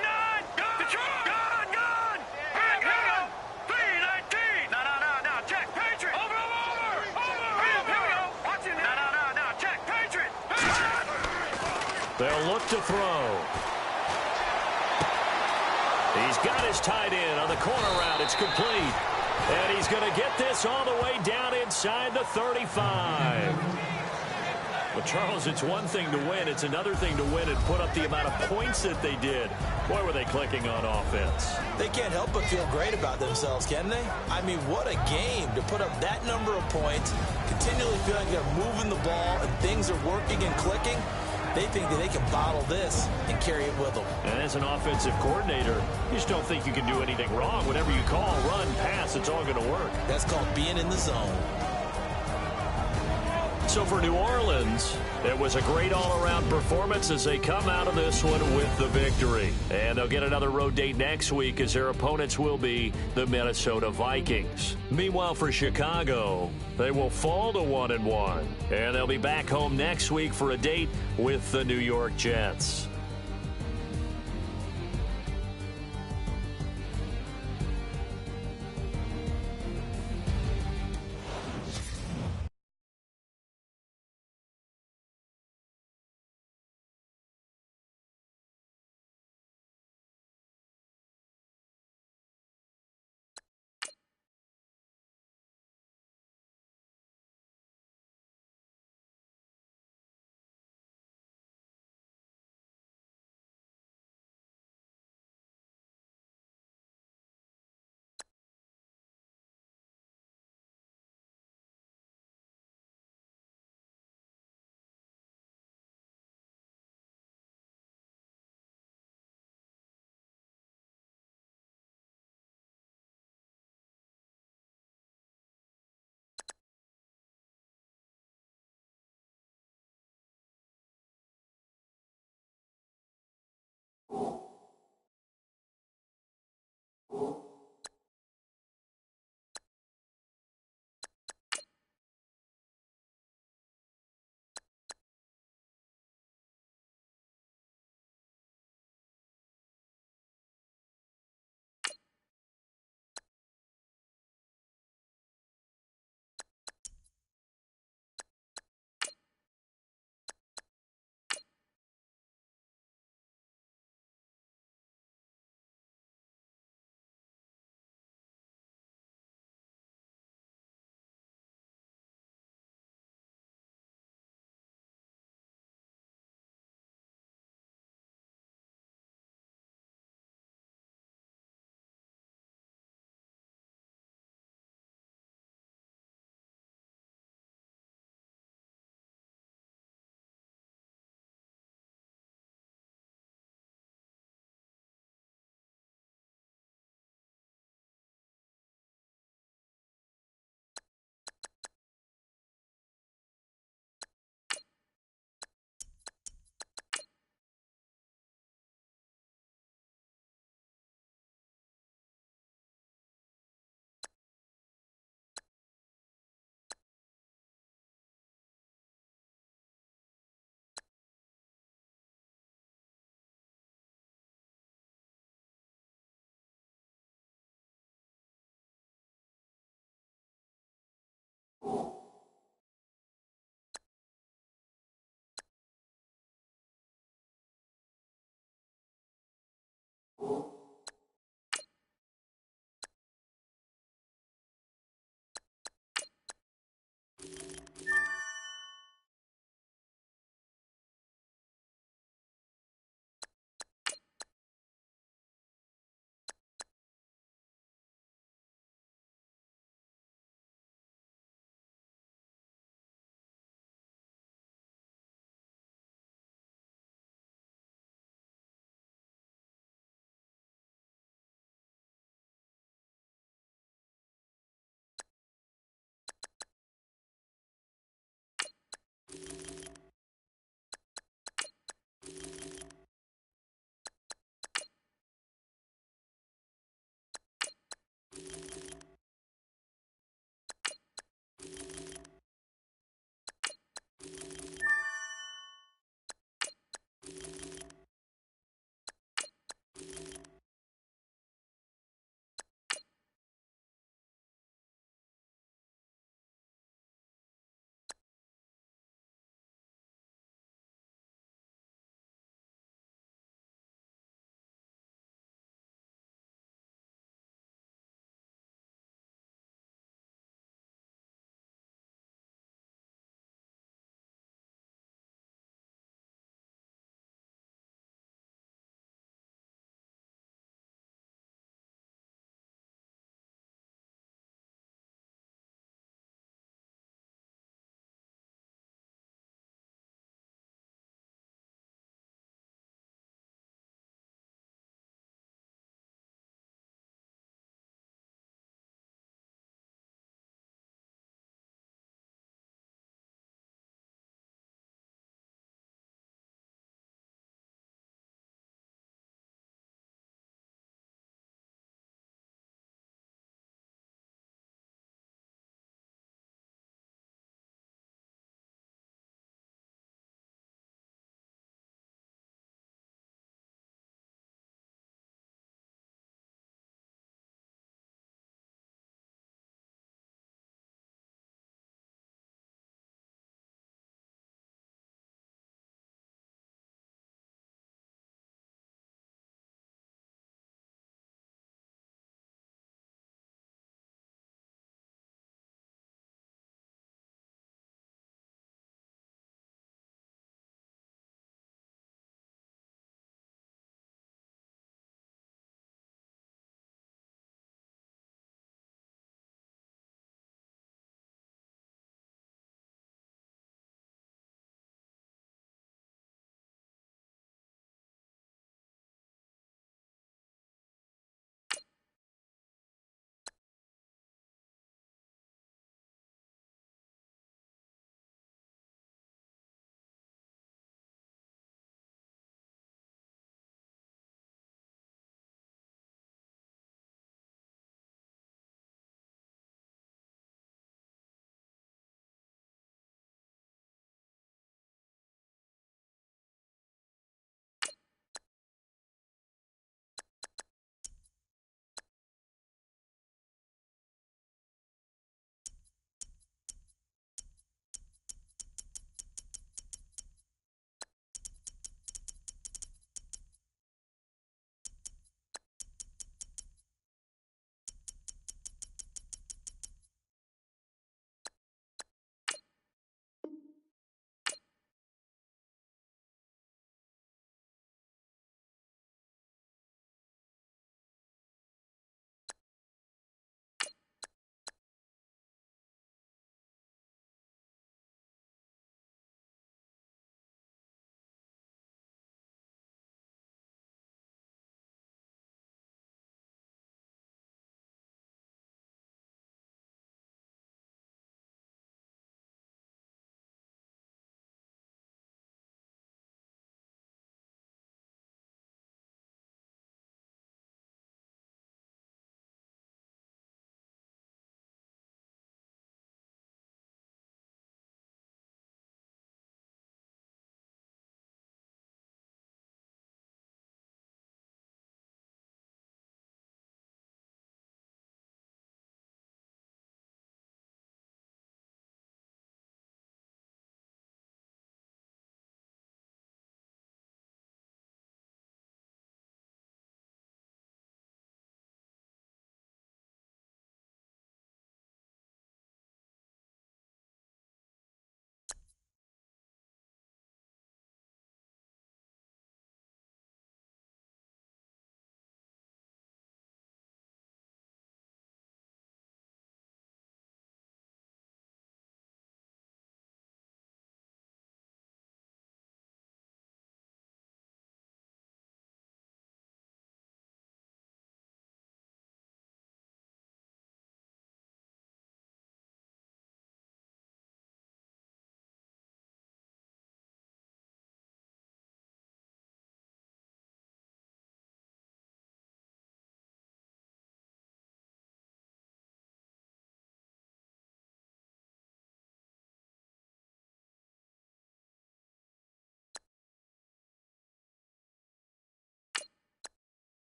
Gun. Hurry up, here we go. 319. No. Check. Patriot. Over. Hurry up, here we go. Watch it. No. Check. Patriot. They'll look to throw. He's got his tight end on the corner route. It's complete. And he's going to get this all the way down inside the 35. Well, Charles, it's one thing to win. It's another thing to win and put up the amount of points that they did. Boy, were they clicking on offense. They can't help but feel great about themselves, can they? I mean, what a game to put up that number of points, continually feeling they're moving the ball and things are working and clicking. They think that they can bottle this and carry it with them. And as an offensive coordinator, you just don't think you can do anything wrong. Whatever you call, run, pass, it's all going to work. That's called being in the zone. So for New Orleans, it was a great all-around performance as they come out of this one with the victory. And they'll get another road date next week as their opponents will be the Minnesota Vikings. Meanwhile, for Chicago, they will fall to 1-1. And they'll be back home next week for a date with the New York Jets.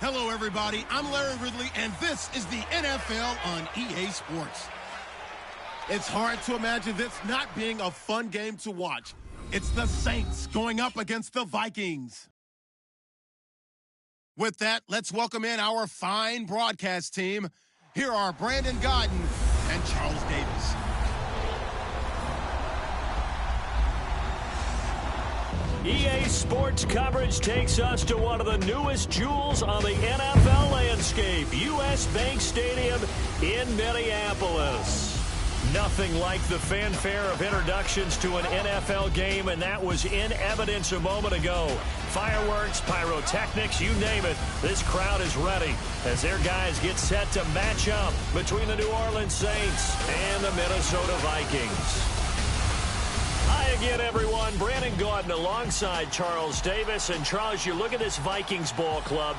Hello, everybody. I'm Larry Ridley, and this is the NFL on EA Sports. It's hard to imagine this not being a fun game to watch. It's the Saints going up against the Vikings. With that, let's welcome in our fine broadcast team. Here are Brandon Gaudin and Charles Davis. EA Sports coverage takes us to one of the newest jewels on the NFL landscape, U.S. Bank Stadium in Minneapolis. Nothing like the fanfare of introductions to an NFL game, and that was in evidence a moment ago. Fireworks, pyrotechnics, you name it, this crowd is ready as their guys get set to match up between the New Orleans Saints and the Minnesota Vikings. Hi again, everyone. Brandon Gaudin alongside Charles Davis. And Charles, you look at this Vikings ball club.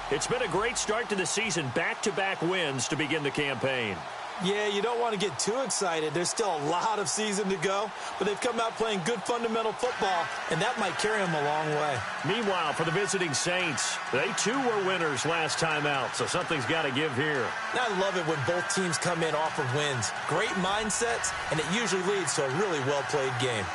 It's been a great start to the season. Back-to-back wins to begin the campaign. Yeah, you don't want to get too excited. There's still a lot of season to go, but they've come out playing good fundamental football, and that might carry them a long way. Meanwhile, for the visiting Saints, they too were winners last time out, so something's got to give here. And I love it when both teams come in off of wins. Great mindsets, and it usually leads to a really well-played game.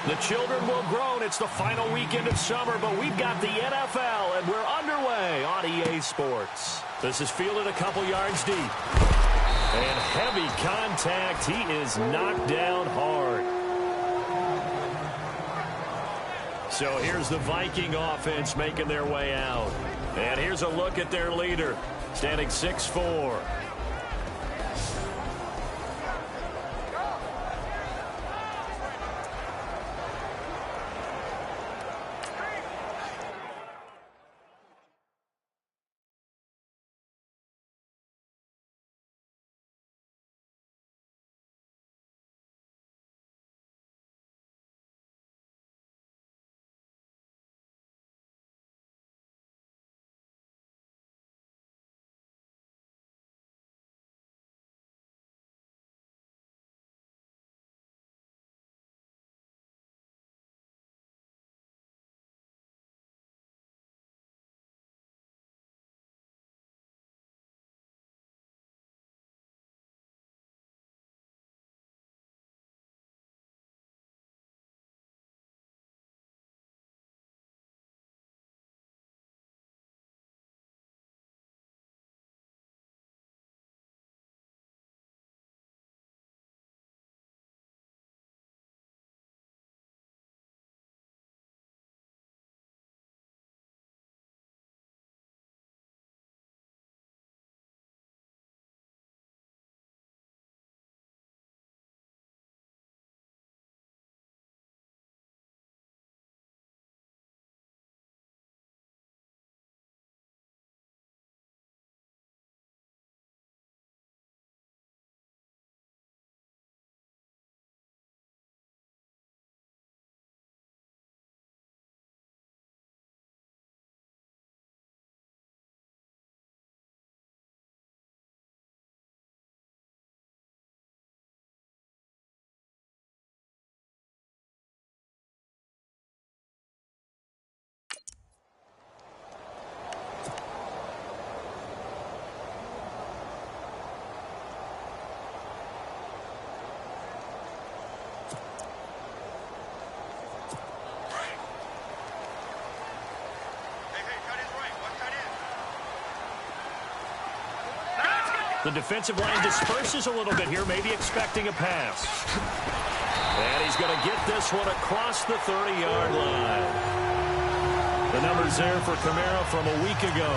The children will groan. It's the final weekend of summer, but we've got the NFL, and we're underway on EA Sports. This is fielded a couple yards deep. And heavy contact. He is knocked down hard. So here's the Viking offense making their way out. And here's a look at their leader, standing 6'4". The defensive line disperses a little bit here, maybe expecting a pass. And he's going to get this one across the 30-yard line. The numbers there for Kamara from a week ago.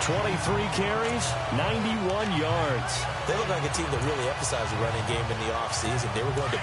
23 carries, 91 yards. They look like a team that really emphasized the running game in the offseason. They were going to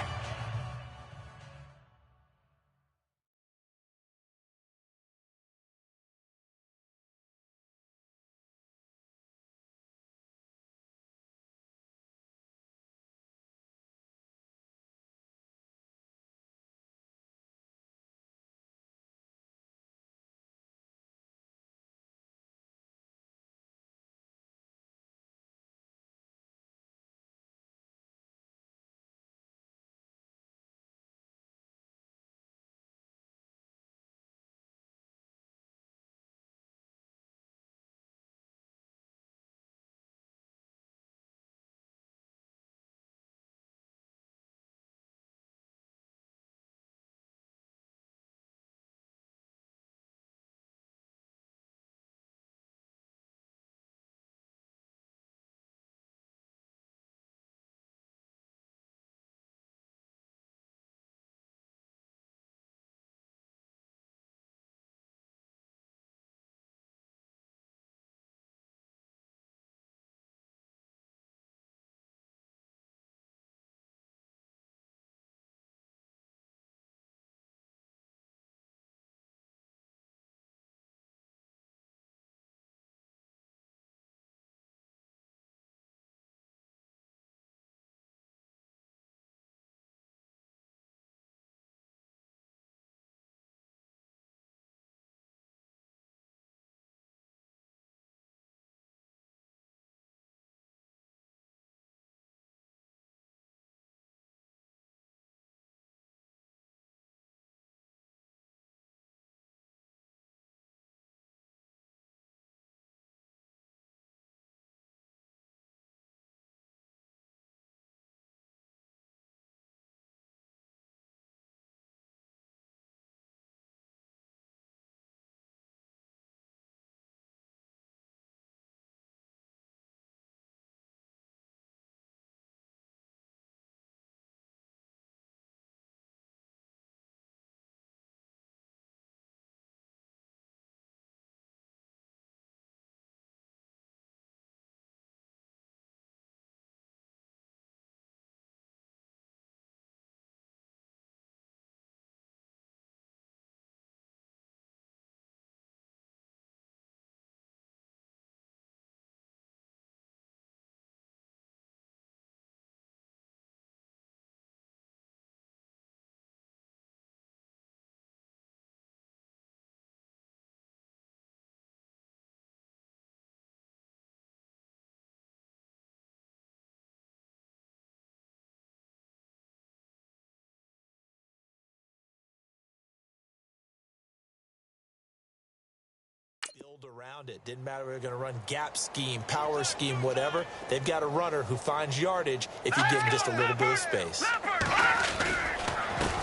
build around it. Didn't matter if they're going to run gap scheme, power scheme, whatever. They've got a runner who finds yardage if you give him just a little bit of space.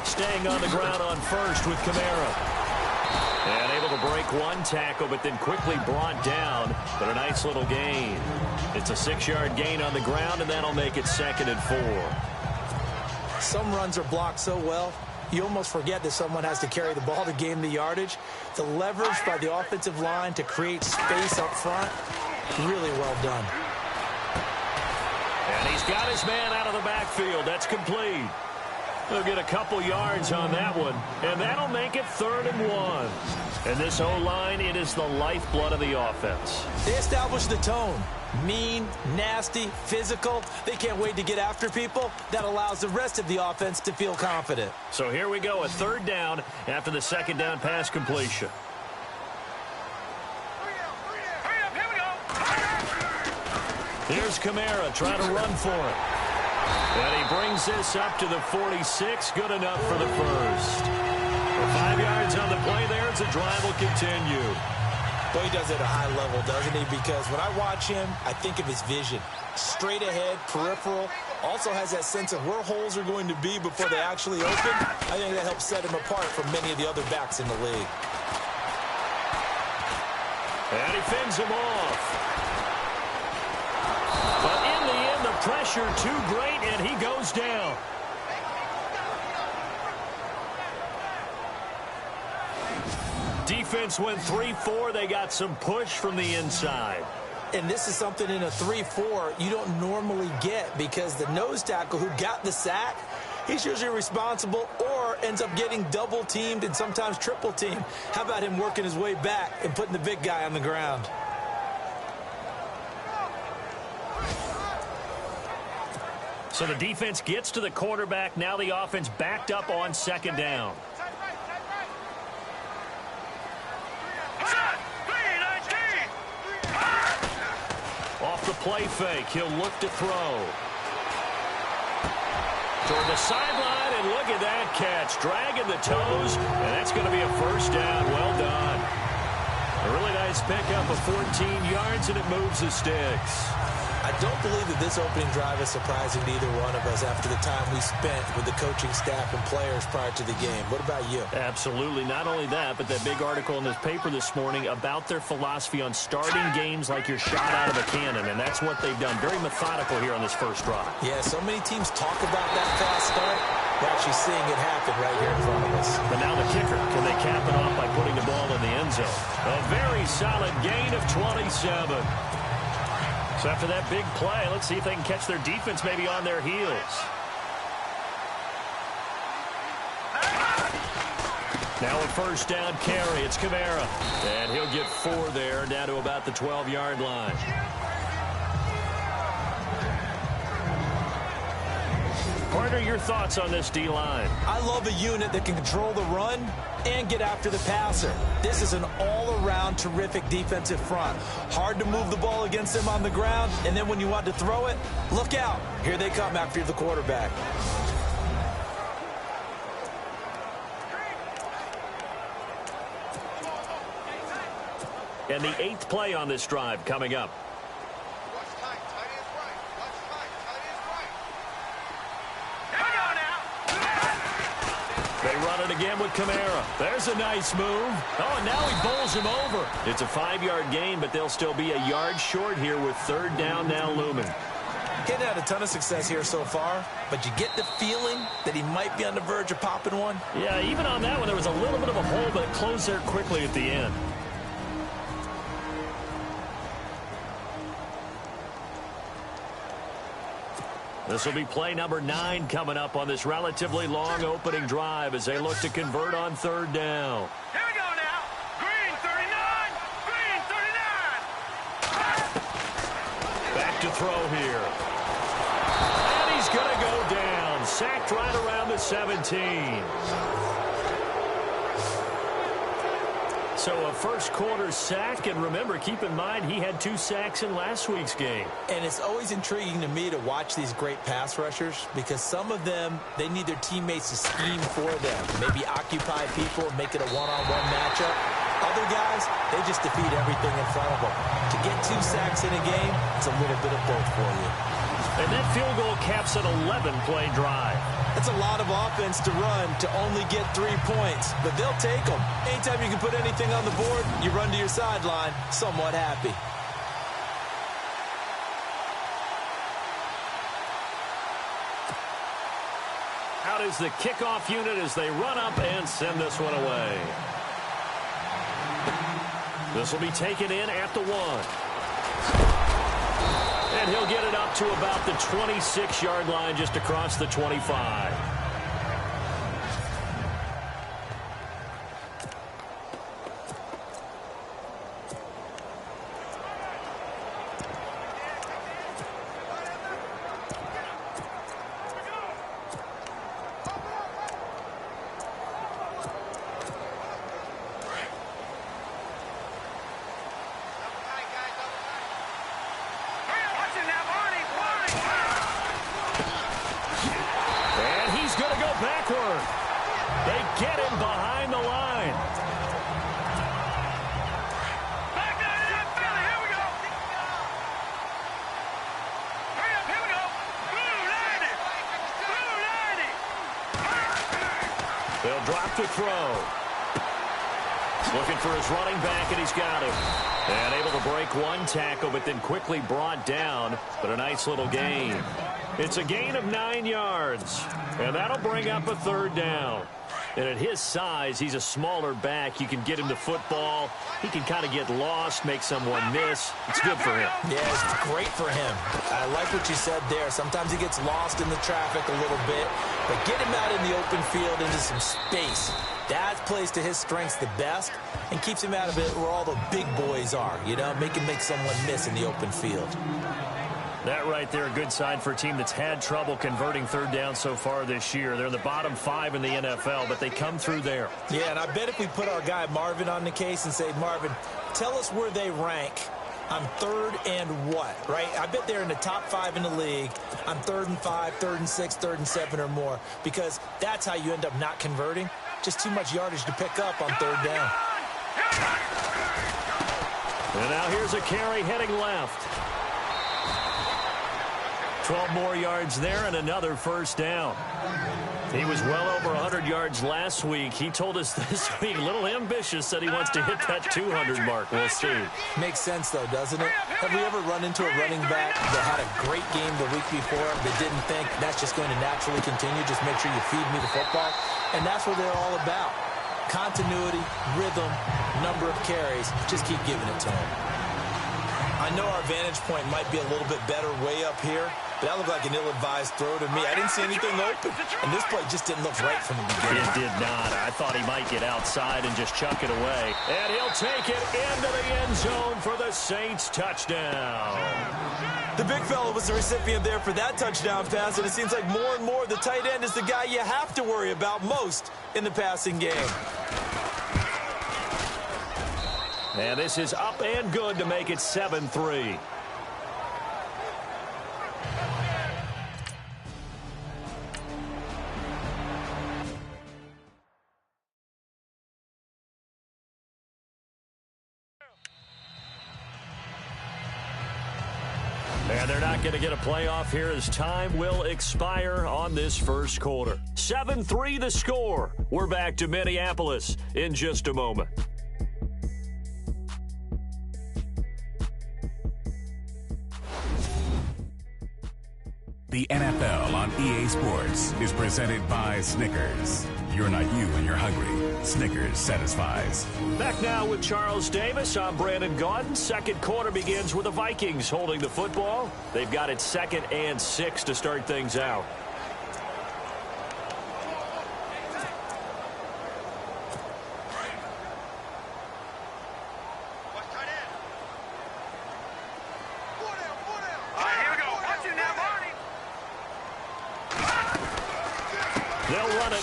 Staying on the ground on first with Kamara. And able to break one tackle, but then quickly brought down. But a nice little gain. It's a 6-yard gain on the ground, and that'll make it 2nd and 4. Some runs are blocked so well, you almost forget that someone has to carry the ball to gain the yardage. The leverage by the offensive line to create space up front, really well done. And he's got his man out of the backfield. That's complete. They'll get a couple yards on that one, and that'll make it 3rd and 1. And this O-line, it is the lifeblood of the offense. They establish the tone. Mean, nasty, physical. They can't wait to get after people. That allows the rest of the offense to feel confident. So here we go, a 3rd down after the 2nd down pass completion. Here's Kamara trying to run for it. And he brings this up to the 46. Good enough for the first. 5 yards on the play there as the drive will continue. Well, he does it at a high level, doesn't he? Because when I watch him, I think of his vision. Straight ahead, peripheral. Also has that sense of where holes are going to be before they actually open. I think that helps set him apart from many of the other backs in the league. And he fends him off. But in the end, the pressure too great, and he goes down. Defense went 3-4. They got some push from the inside. And this is something in a 3-4 you don't normally get because the nose tackle who got the sack, he's usually responsible or ends up getting double-teamed and sometimes triple-teamed. How about him working his way back and putting the big guy on the ground? So the defense gets to the quarterback. Now the offense backed up on 2nd down. Off the play fake, he'll look to throw. Toward the sideline, and look at that catch. Dragging the toes, and that's going to be a 1st down. Well done. A really nice pickup of 14 yards, and it moves the sticks. I don't believe that this opening drive is surprising to either one of us after the time we spent with the coaching staff and players prior to the game. What about you? Absolutely. Not only that, but that big article in this paper this morning about their philosophy on starting games like you're shot out of a cannon, and that's what they've done. Very methodical here on this first drive. Yeah, so many teams talk about that fast start. We're actually seeing it happen right here in front of us. But now the kicker, can they cap it off by putting the ball in the end zone? A very solid gain of 27. So after that big play, let's see if they can catch their defense maybe on their heels. Now a 1st down carry. It's Kamara. And he'll get 4 there, down to about the 12-yard line. Partner, your thoughts on this D-line? I love a unit that can control the run and get after the passer. This is an all-around terrific defensive front. Hard to move the ball against them on the ground, and then when you want to throw it, look out. Here they come after the quarterback. And the 8th play on this drive coming up. They run it again with Kamara. There's a nice move. Oh, and now he bowls him over. It's a 5-yard gain, but they'll still be a yard short here with 3rd down now looming. He's had a ton of success here so far, but you get the feeling that he might be on the verge of popping one. Yeah, even on that one, there was a little bit of a hole, but it closed there quickly at the end. This will be play number 9 coming up on this relatively long opening drive as they look to convert on 3rd down. Here we go now. Green 39. Green 39. Back to throw here. And he's going to go down. Sacked right around the 17. So a first quarter sack, and remember, keep in mind he had 2 sacks in last week's game. And it's always intriguing to me to watch these great pass rushers because some of them, they need their teammates to scheme for them. Maybe occupy people, make it a one-on-one matchup. Other guys, they just defeat everything in front of them. To get 2 sacks in a game, it's a little bit of both for you. And that field goal caps an 11-play drive. That's a lot of offense to run to only get 3 points, but they'll take them. Anytime you can put anything on the board, you run to your sideline somewhat happy. Out is the kickoff unit as they run up and send this one away. This will be taken in at the 1. And he'll get it up to about the 26-yard line, just across the 25. They get him behind the line. Back down in Philly. Here we go. Hurry up. Here we go. Blue 90. Blue 90. They'll drop the throw. Looking for his running back, and he's got him. And able to break 1 tackle, but then quickly brought down. But a nice little gain. It's a gain of 9 yards. And that'll bring up a 3rd down. And at his size, he's a smaller back. You can get him the football. He can kind of get lost, make someone miss. It's good for him. Yeah, it's great for him. I like what you said there. Sometimes he gets lost in the traffic a little bit. But get him out in the open field into some space. That plays to his strengths the best and keeps him out of it where all the big boys are. You know, make him make someone miss in the open field. That right there, a good sign for a team that's had trouble converting 3rd down so far this year. They're in the bottom 5 in the NFL, but they come through there. Yeah, and I bet if we put our guy Marvin on the case and say, Marvin, tell us where they rank on 3rd and what, right? I bet they're in the top 5 in the league on 3rd and 5, 3rd and 6, 3rd and 7 or more, because that's how you end up not converting. Just too much yardage to pick up on 3rd down. And now here's a carry heading left. 12 more yards there and another 1st down. He was well over 100 yards last week. He told us this week, a little ambitious, said he wants to hit that 200 mark. We'll see. Makes sense, though, doesn't it? Have we ever run into a running back that had a great game the week before that didn't think that's just going to naturally continue? Just make sure you feed me the football. And that's what they're all about. Continuity, rhythm, number of carries. Just keep giving it to him. I know our vantage point might be a little bit better way up here, but that looked like an ill-advised throw to me. I didn't see anything open, and this play just didn't look right from the beginning. It did not. I thought he might get outside and just chuck it away. And he'll take it into the end zone for the Saints touchdown. The big fella was the recipient there for that touchdown pass, and it seems like more and more the tight end is the guy you have to worry about most in the passing game. And this is up and good to make it 7-3. And they're not going to get a playoff here as time will expire on this 1st quarter. 7-3 the score. We're back to Minneapolis in just a moment. The NFL on EA Sports is presented by Snickers. You're not you when you're hungry. Snickers satisfies. Back now with Charles Davis. I'm Brandon Gaudin. 2nd quarter begins with the Vikings holding the football. They've got it 2nd and 6 to start things out.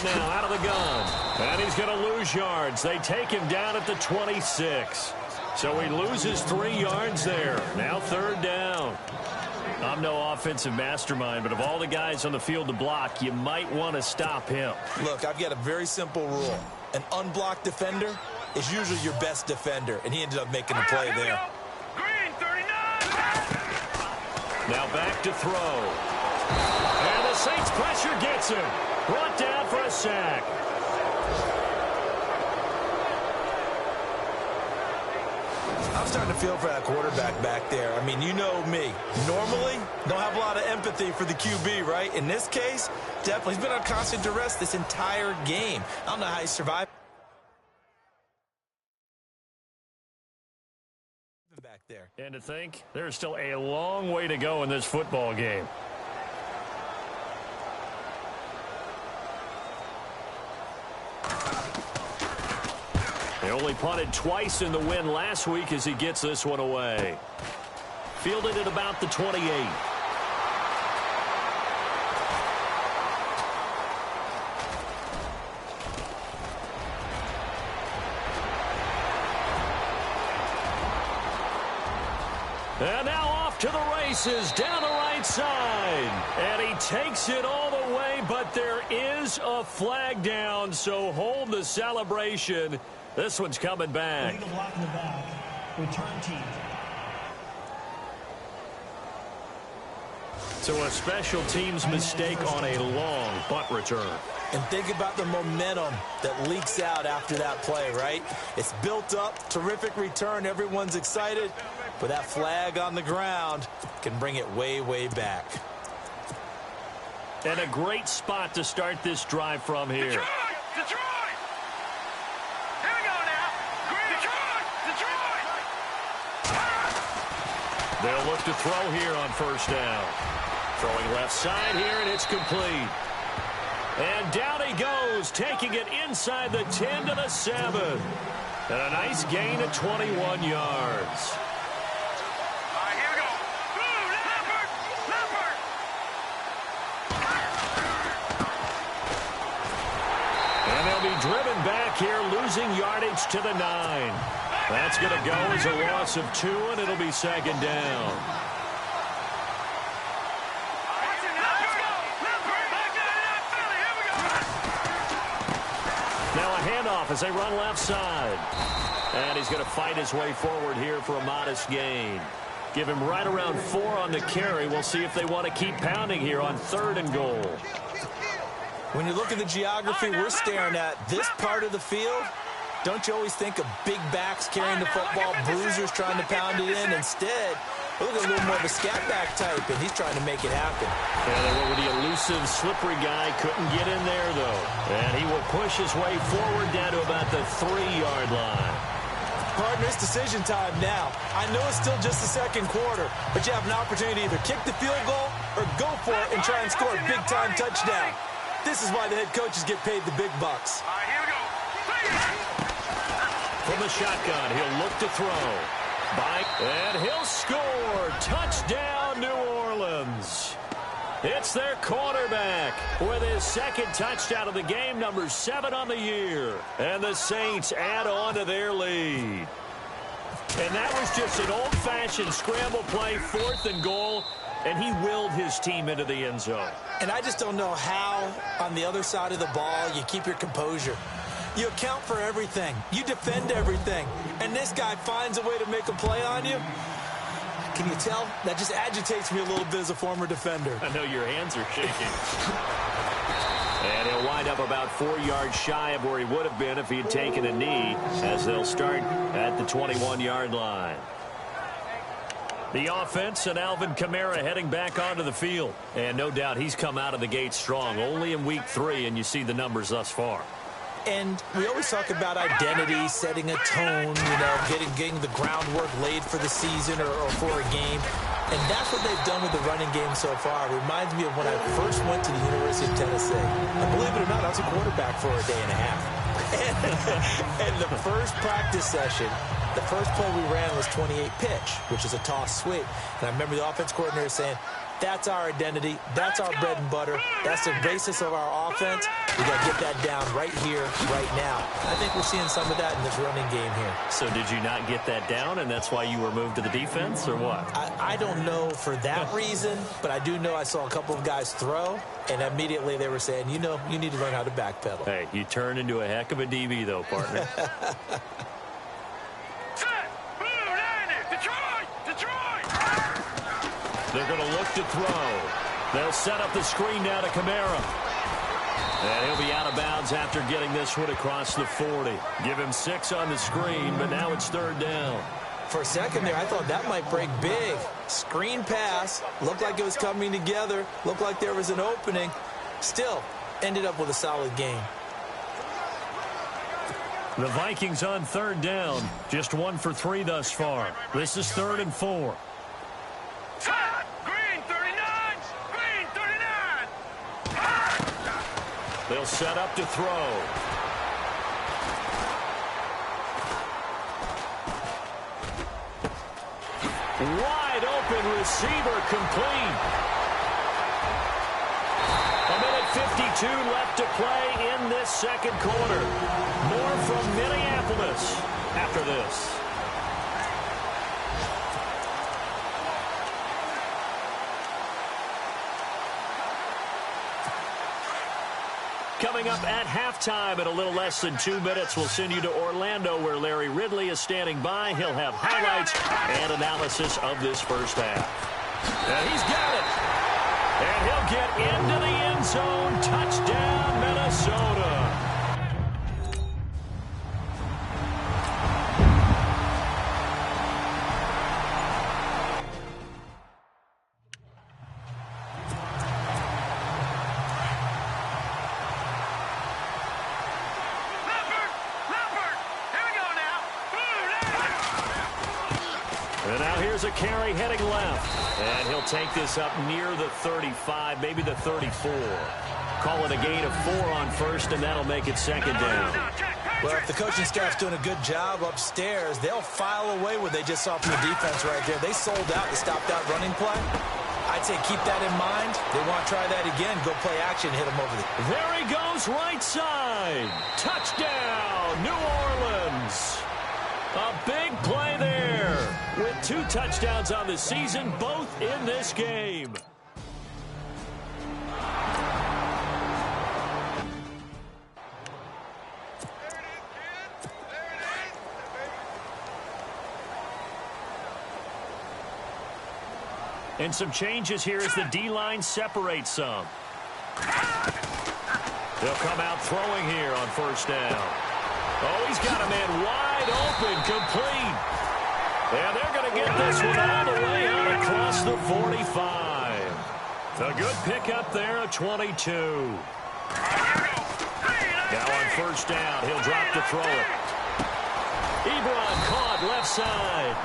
Now out of the gun, and he's going to lose yards. They take him down at the 26. So he loses 3 yards there. Now 3rd down. I'm no offensive mastermind, but of all the guys on the field to block, you might want to stop him. Look, I've got a very simple rule. An unblocked defender is usually your best defender, and he ended up making the play there. Green 39. Now back to throw. And the Saints pressure gets him. Brought down for a sack. I'm starting to feel for that quarterback back there. I mean, you know me. Normally, don't have a lot of empathy for the QB, right? In this case, definitely. He's been on constant duress this entire game. I don't know how he survived back there. And to think, there's still a long way to go in this football game. They only punted twice in the win last week as he gets this one away. Fielded at about the 28. And now off to the races down the right side. And he takes it all the way, but there is a flag down, so hold the celebration. This one's coming back. Legal block in the back. Return team. So a special teams mistake on a long punt return. And think about the momentum that leaks out after that play, right? It's built up, terrific return, everyone's excited, but that flag on the ground can bring it way, way back. And a great spot to start this drive from here. Detroit! Detroit! Here we go now. Green. Detroit! Detroit! They'll look to throw here on first down. Throwing left side here, and it's complete. And down he goes, taking it inside the 10 to the 7. And a nice gain of 21 yards. All right, here we go. Blue, Leopard! Leopard! And they'll be driven back here, losing yardage to the 9. That's going to go as a loss of 2, and it'll be second down. Now a handoff as they run left side. And he's going to fight his way forward here for a modest gain. Give him right around 4 on the carry. We'll see if they want to keep pounding here on 3rd and goal. When you look at the geography we're staring at, this part of the field, don't you always think of big backs carrying the football, bruisers trying to pound it in? Instead, look at a little more of a scat back type, and he's trying to make it happen. Yeah, they went with the elusive, slippery guy. Couldn't get in there, though. And he will push his way forward down to about the 3-yard line. Partner, it's decision time now. I know it's still just the second quarter, but you have an opportunity to either kick the field goal or go for it and try and score a big-time touchdown. This is why the head coaches get paid the big bucks. All right, here we go. From the shotgun, he'll look to throw. And he'll score. Touchdown, New Orleans. It's their quarterback with his second touchdown of the game, number 7 on the year. And the Saints add on to their lead. And that was just an old-fashioned scramble play, 4th and goal, and he willed his team into the end zone. And I just don't know how, on the other side of the ball, you keep your composure. You account for everything. You defend everything. And this guy finds a way to make a play on you. Can you tell? That just agitates me a little bit as a former defender. I know your hands are shaking. And he'll wind up about 4 yards shy of where he would have been if he had taken a knee, as they'll start at the 21-yard line. The offense and Alvin Kamara heading back onto the field. And no doubt he's come out of the gate strong. Only in week 3, and you see the numbers thus far. And we always talk about identity, setting a tone, you know, getting the groundwork laid for the season or for a game. And that's what they've done with the running game so far. It reminds me of when I first went to the University of Tennessee. And believe it or not, I was a quarterback for a day and a half. And the first practice session, the first play we ran was 28 pitch, which is a toss sweep. And I remember the offense coordinator saying, That's our identity. That's our bread and butter. That's the basis of our offense. We got to get that down right here, right now. I think we're seeing some of that in this running game here. So did you not get that down, and that's why you were moved to the defense, or what? I don't know for that reason, but I do know I saw a couple of guys throw, and immediately they were saying, you know, you need to learn how to backpedal. Hey, you turned into a heck of a DB, though, partner. They're going to look to throw. They'll set up the screen now to Kamara. And he'll be out of bounds after getting this one across the 40. Give him 6 on the screen, but now it's 3rd down. For a second there, I thought that might break big. Screen pass. Looked like it was coming together. Looked like there was an opening. Still, ended up with a solid game. The Vikings on 3rd down. Just 1 for 3 thus far. This is 3rd and 4. Green 39! Green 39! They'll set up to throw. Wide open receiver complete. 1:52 left to play in this 2nd quarter. More from Minneapolis after this. Coming up at halftime in a little less than 2 minutes, we'll send you to Orlando where Larry Ridley is standing by. He'll have highlights and analysis of this first half. And he's got it. And he'll get into the end zone. Touchdown, Minnesota. And now here's a carry heading left. And he'll take this up near the 35, maybe the 34. Call it a gain of 4 on 1st, and that'll make it 2nd down. Well, if the coaching staff's doing a good job upstairs, they'll file away what they just saw from the defense right there. They sold out to stop that running play. I'd say keep that in mind. They want to try that again. Go play action, hit them over the... There he goes, right side. Touchdown, New Orleans. A big play there with 2 touchdowns on the season, both in this game. And some changes here as the D-line separates some. They'll come out throwing here on 1st down. Oh, he's got a man wide open, complete. And they're going to get this one all the way out across the 45. A good pickup there at 22. Now on 1st down, he'll drop to throw it. Ebron caught left side.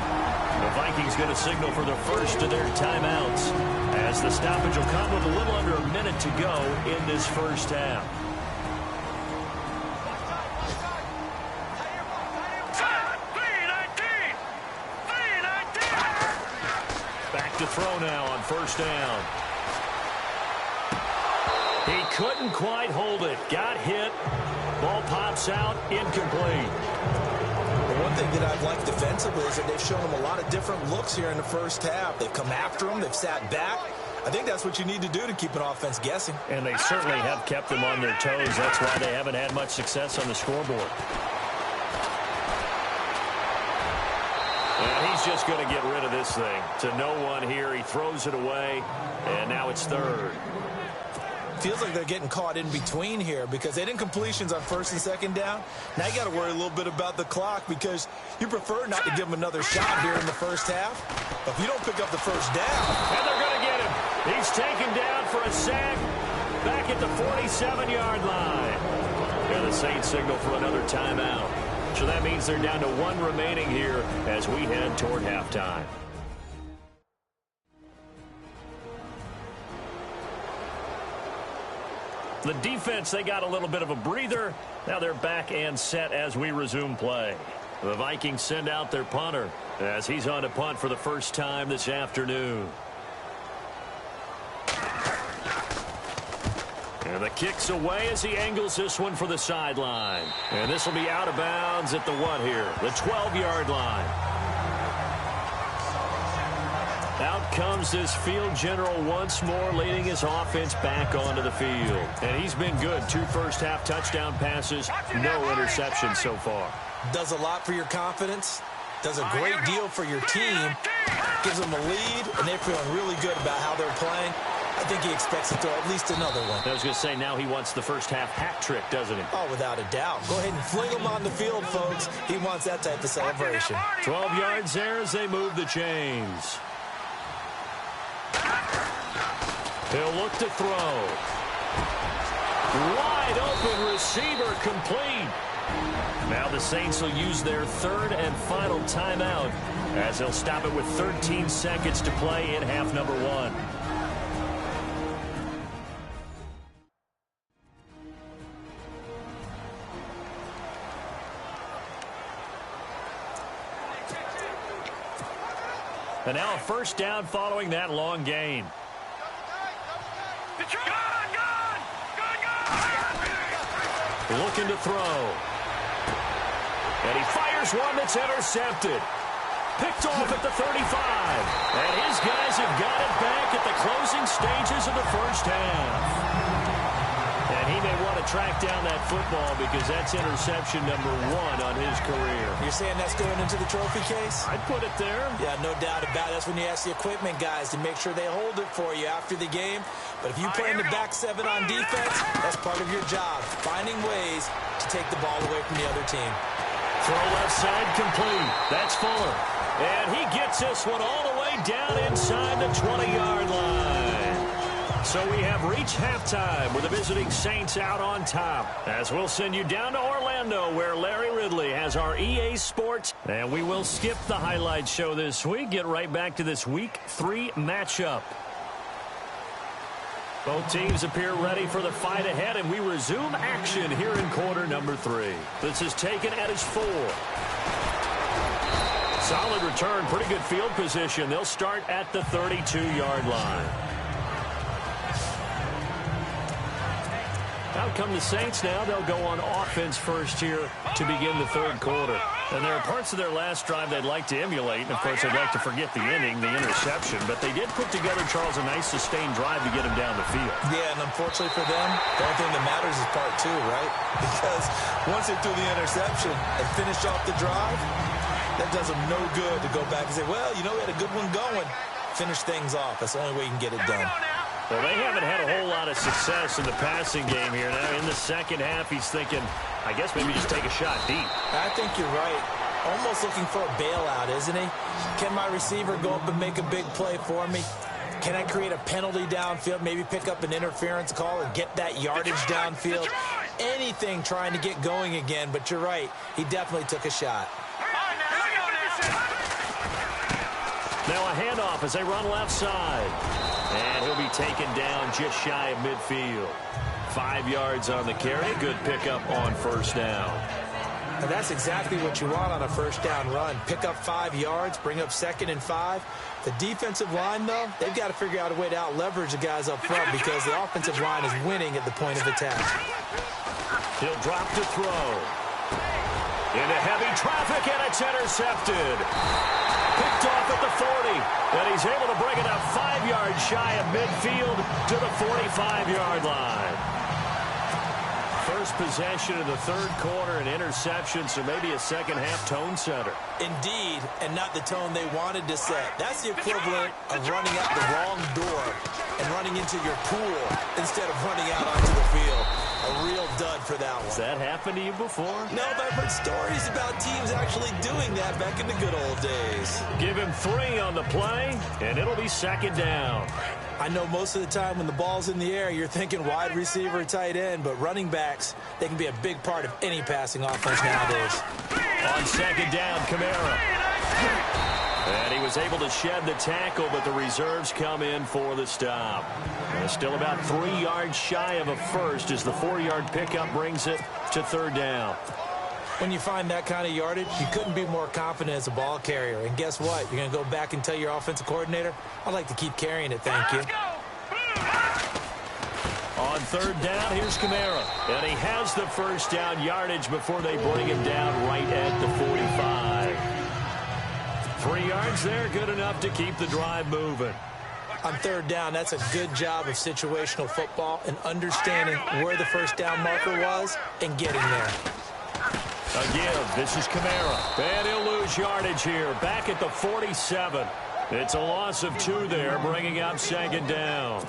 The Vikings going to signal for the first of their timeouts as the stoppage will come with a little under a minute to go in this first half. Back to throw now on 1st down. He couldn't quite hold it. Got hit. Ball pops out. Incomplete. One thing that I've liked defensively is that they've shown them a lot of different looks here in the first half. They've come after them. They've sat back. I think that's what you need to do to keep an offense guessing. And they certainly have kept them on their toes. That's why they haven't had much success on the scoreboard. And he's just going to get rid of this thing. To no one here. He throws it away. And now it's 3rd. Feels like they're getting caught in between here because they didn't completions on 1st and 2nd down. Now you got to worry a little bit about the clock because you prefer not to give them another shot here in the first half. But if you don't pick up the 1st down. And they're going to get him. He's taken down for a sack back at the 47-yard line. And the Saints signal for another timeout. So that means they're down to 1 remaining here as we head toward halftime. The defense, they got a little bit of a breather. Now they're back and set as we resume play. The Vikings send out their punter as he's on to punt for the first time this afternoon. And the kick's away as he angles this one for the sideline. And this will be out of bounds at the what here? The 12-yard line. Out comes this field general once more, leading his offense back onto the field. And he's been good. 2 first-half touchdown passes, no interceptions so far. Does a lot for your confidence. Does a great deal for your team. Gives them a lead, and they're feeling really good about how they're playing. I think he expects to throw at least another one. I was going to say, now he wants the first-half hat trick, doesn't he? Oh, without a doubt. Go ahead and fling him on the field, folks. He wants that type of celebration. 12 yards there as they move the chains. He'll look to throw. Wide open receiver complete. Now the Saints will use their 3rd and final timeout as they'll stop it with 13 seconds to play in half number 1. And now a first down following that long gain. Looking to throw. And he fires one that's intercepted. Picked off at the 35. And his guys have got it back at the closing stages of the first half. And he may want to track down that football because that's interception number 1 on his career. You're saying that's going into the trophy case? I'd put it there. Yeah, no doubt about it. That's when you ask the equipment guys to make sure they hold it for you after the game. But if you play in the back 7 on defense, that's part of your job, finding ways to take the ball away from the other team. Throw left side complete. That's Fuller. And he gets this one all the way down inside the 20-yard line. So we have reached halftime with the visiting Saints out on top. As we'll send you down to Orlando where Larry Ridley has our EA Sports. And we will skip the highlight show this week. Get right back to this Week 3 matchup. Both teams appear ready for the fight ahead, and we resume action here in quarter number 3. This is taken at his 4. Solid return, pretty good field position. They'll start at the 32-yard line. Out come the Saints now. They'll go on offense first here to begin the 3rd quarter. And there are parts of their last drive they'd like to emulate. And, of course, they'd like to forget the inning, the interception. But they did put together, Charles, a nice sustained drive to get him down the field. Yeah, and unfortunately for them, the only thing that matters is part 2, right? Because once they threw the interception and finished off the drive, that does them no good to go back and say, well, you know, we had a good one going. Finish things off. That's the only way you can get it done. Well, they haven't had a whole lot of success in the passing game here. Now, in the second half, he's thinking, I guess maybe just take a shot deep. I think you're right. Almost looking for a bailout, isn't he? Can my receiver go up and make a big play for me? Can I create a penalty downfield, maybe pick up an interference call and get that yardage downfield? Anything trying to get going again, but you're right. He definitely took a shot. Now a handoff as they run left side. And he'll be taken down just shy of midfield. 5 yards on the carry. Good pickup on first down. And that's exactly what you want on a first down run. Pick up 5 yards, bring up 2nd and 5. The defensive line, though, they've got to figure out a way to out-leverage the guys up front because the offensive line is winning at the point of attack. He'll drop to throw. Into heavy traffic, and it's intercepted. Picked off at the 40, and he's able to bring it up 5 yards shy of midfield to the 45-yard line. First possession of the 3rd quarter, an interception, so maybe a second-half tone setter. Indeed, and not the tone they wanted to set. That's the equivalent of running out the wrong door and running into your pool instead of running out onto the field. A real dud for that one. Has that happened to you before? No, but I've heard stories about teams actually doing that back in the good old days. Give him 3 on the play, and it'll be 2nd down. I know most of the time when the ball's in the air, you're thinking wide receiver, tight end, but running backs, they can be a big part of any passing offense nowadays. On 2nd down, Kamara. And he was able to shed the tackle, but the reserves come in for the stop. And still about 3 yards shy of a first as the 4-yard pickup brings it to 3rd down. When you find that kind of yardage, you couldn't be more confident as a ball carrier. And guess what? You're going to go back and tell your offensive coordinator, I'd like to keep carrying it, thank you. On third down, here's Kamara. And he has the first down yardage before they bring him down right at the 45. 3 yards there, good enough to keep the drive moving. On third down, that's a good job of situational football and understanding where the first down marker was and getting there. Again, this is Kamara. And he'll lose yardage here, back at the 47. It's a loss of 2 there, bringing up second down.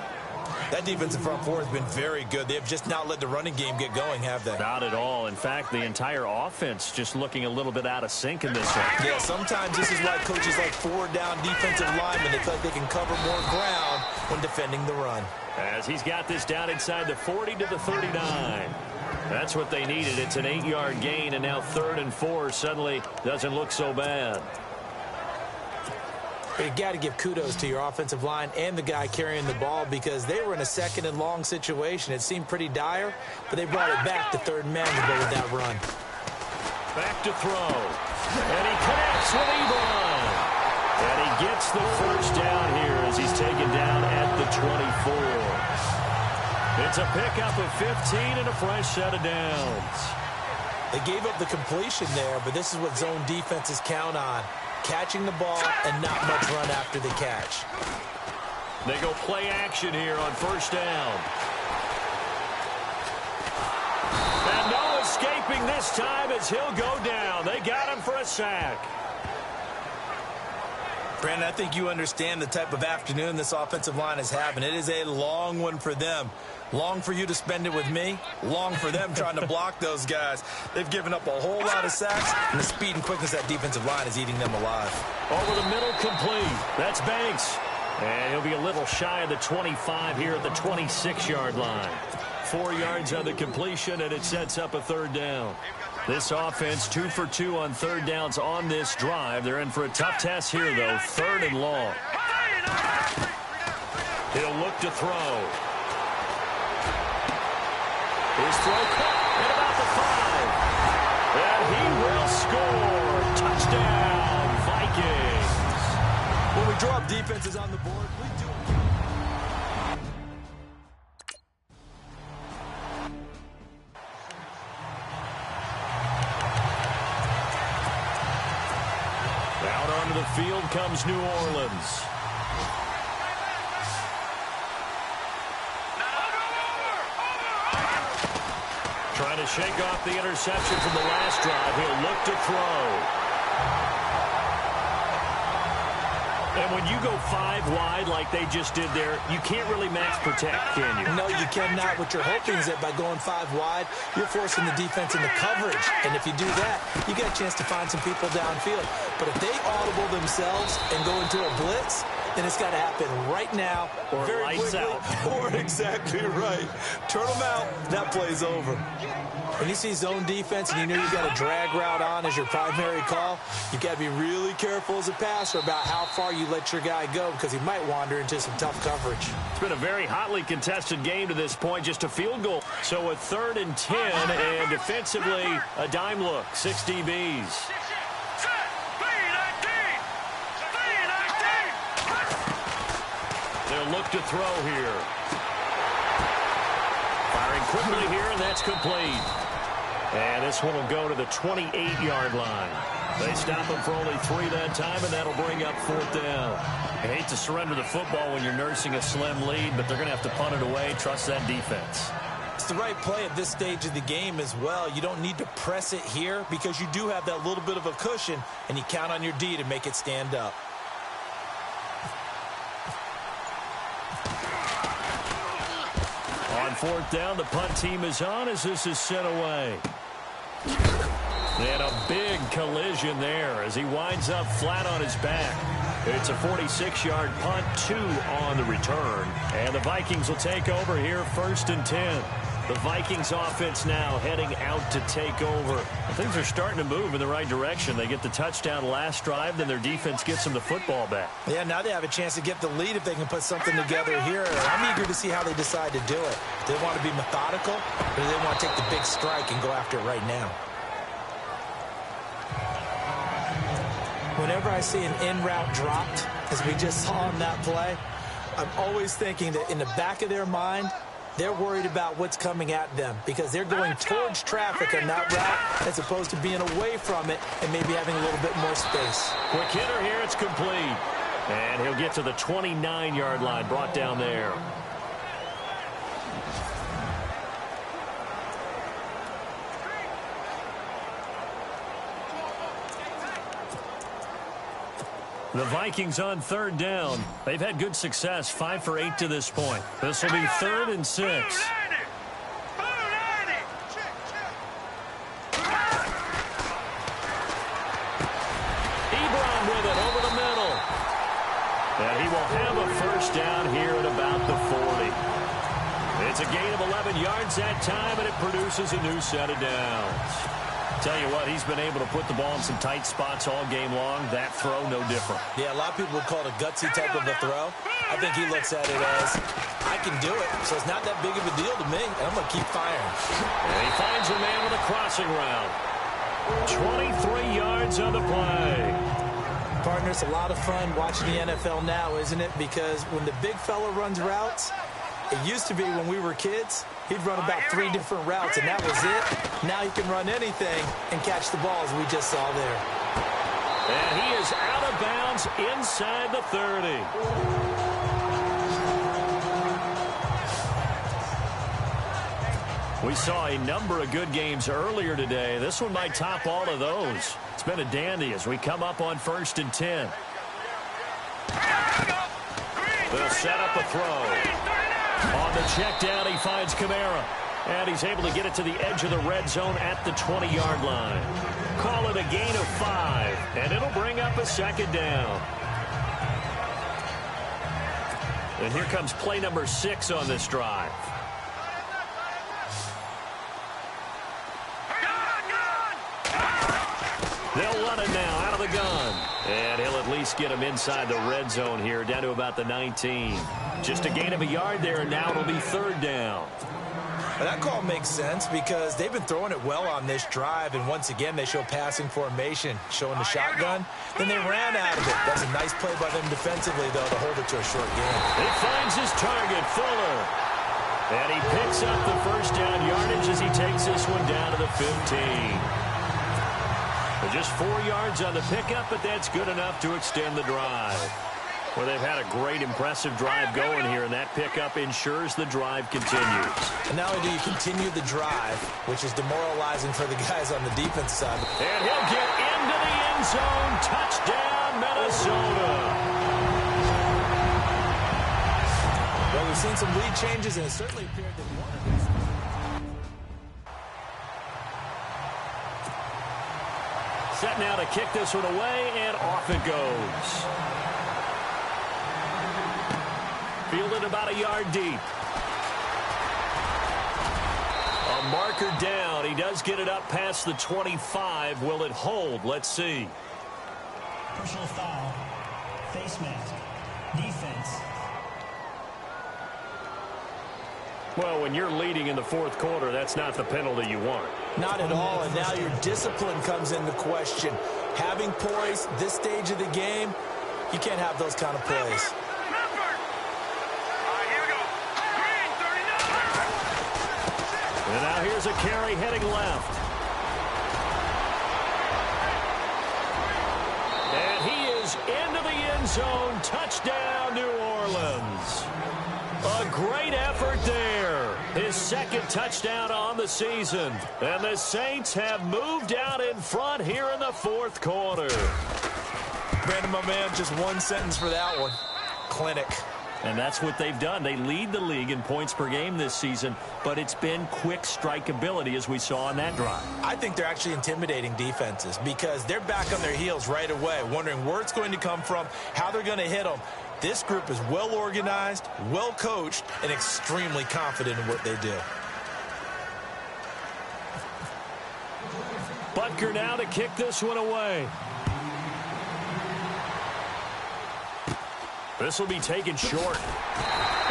That defensive front four has been very good. They have just not let the running game get going, have they? Not at all. In fact, the entire offense just looking a little bit out of sync in this one. Yeah, sometimes this is why coaches like forward-down defensive linemen, they feel like they can cover more ground when defending the run. As he's got this down inside the 40 to the 39. That's what they needed. It's an 8-yard gain, and now 3rd and 4 suddenly doesn't look so bad. You got to give kudos to your offensive line and the guy carrying the ball because they were in a 2nd and long situation. It seemed pretty dire, but they brought it back to 3rd and manageable with that run. Back to throw. And he connects with Ebron. And he gets the first down here as he's taken down at the 24. It's a pickup of 15 and a fresh set of downs. They gave up the completion there, but this is what zone defenses count on. Catching the ball and not much run after the catch. They go play action here on first down. And no escaping this time as he'll go down. They got him for a sack. Brandon, I think you understand the type of afternoon this offensive line is having. It is a long one for them. Long for you to spend it with me. Long for them trying to block those guys. They've given up a whole lot of sacks, and the speed and quickness of that defensive line is eating them alive. Over the middle, complete. That's Banks. And he'll be a little shy of the 25 here at the 26-yard line. 4 yards on the completion, and it sets up a 3rd down. This offense 2 for 2 on 3rd downs on this drive. They're in for a tough test here, though. 3rd and long. He'll look to throw. His throw caught at about the 5. And he will score. Touchdown, Vikings. When we draw up defenses on the board, we do. Out onto the field comes New Orleans. Trying to shake off the interception from the last drive. He'll look to throw. And when you go 5 wide like they just did there, you can't really max protect, can you? No, you cannot. What you're hoping is that by going 5 wide, you're forcing the defense into coverage. And if you do that, you get a chance to find some people downfield. But if they audible themselves and go into a blitz, then it's got to happen right now, or very lights quickly, out. or exactly right. Turn them out, that play's over. When you see zone defense and you know you've got a drag route on as your primary call, you got to be really careful as a passer about how far you let your guy go because he might wander into some tough coverage. It's been a very hotly contested game to this point, just a field goal. So a 3rd and 10, and defensively a dime look, 6 DBs. They'll look to throw here. Firing quickly here, and that's complete. And this one will go to the 28-yard line. They stop him for only 3 that time, and that'll bring up 4th down. I hate to surrender the football when you're nursing a slim lead, but they're going to have to punt it away. Trust that defense. It's the right play at this stage of the game as well. You don't need to press it here because you do have that little bit of a cushion, and you count on your D to make it stand up. On 4th down, the punt team is on as this is sent away. And a big collision there as he winds up flat on his back. It's a 46-yard punt, 2 on the return. And the Vikings will take over here, 1st and 10. The Vikings offense now heading out to take over. Things are starting to move in the right direction. They get the touchdown last drive, then their defense gets them the football back. Yeah, now they have a chance to get the lead if they can put something together here. I'm eager to see how they decide to do it. Do they want to be methodical, or do they want to take the big strike and go after it right now? Whenever I see an in-route dropped, as we just saw on that play, I'm always thinking that in the back of their mind, They're worried about what's coming at them because they're going towards traffic on that route as opposed to being away from it and maybe having a little bit more space. Quick hitter here. It's complete. And he'll get to the 29-yard line, brought down there. The Vikings on third down. They've had good success, 5 for 8 to this point. This will be 3rd and 6. Ebron with it over the middle. And he will have a first down here at about the 40. It's a gain of 11 yards that time, and it produces a new set of downs. Tell you what, he's been able to put the ball in some tight spots all game long. That throw, no different. Yeah, a lot of people would call it a gutsy type of a throw. I think he looks at it as, I can do it, so it's not that big of a deal to me, and I'm going to keep firing. And he finds a man with a crossing route. 23 yards on the play. Partner, it's a lot of fun watching the NFL now, isn't it? Because when the big fella runs routes, it used to be when we were kids, he'd run about 3 different routes, and that was it. Now he can run anything and catch the balls we just saw there. And he is out of bounds inside the 30. We saw a number of good games earlier today. This one might top all of those. It's been a dandy as we come up on 1st and 10. They'll set up a throw. On the check down, he finds Kamara. And he's able to get it to the edge of the red zone at the 20-yard line. Call it a gain of 5, and it'll bring up a 2nd down. And here comes play number 6 on this drive. They'll run it now out of the gun. And he'll at least get him inside the red zone here, down to about the 19. Just a gain of a yard there, and now it'll be 3rd down. Well, that call makes sense because they've been throwing it well on this drive, and once again they show passing formation, showing the shotgun. Then they ran out of it. That's a nice play by them defensively, though, to hold it to a short gain. He finds his target, Fuller. And he picks up the first down yardage as he takes this one down to the 15. Just 4 yards on the pickup, but that's good enough to extend the drive. Well, they've had a great, impressive drive going here, and that pickup ensures the drive continues. And not only do you continue the drive, which is demoralizing for the guys on the defense side. And he'll get into the end zone. Touchdown, Minnesota. Well, we've seen some lead changes, and it certainly appeared that one of these. Set now to kick this one away, and off it goes. Fielded about a yard deep. A marker down. He does get it up past the 25. Will it hold? Let's see. Personal foul. Face mask. Defense. Well, when you're leading in the 4th quarter, that's not the penalty you want. Not at all, and now your discipline comes into question. Having poise this stage of the game, you can't have those kind of plays. And now here's a carry heading left. And he is into the end zone. Touchdown, New Orleans. A great effort there. His 2nd touchdown on the season. And the Saints have moved out in front here in the 4th quarter. Brandon, my man, just one sentence for that one. Clinic. And that's what they've done. They lead the league in points per game this season, but it's been quick strike ability as we saw on that drive. I think they're actually intimidating defenses because they're back on their heels right away, wondering where it's going to come from, how they're going to hit them. This group is well organized, well coached, and extremely confident in what they do. Butker now to kick this one away. This will be taken short.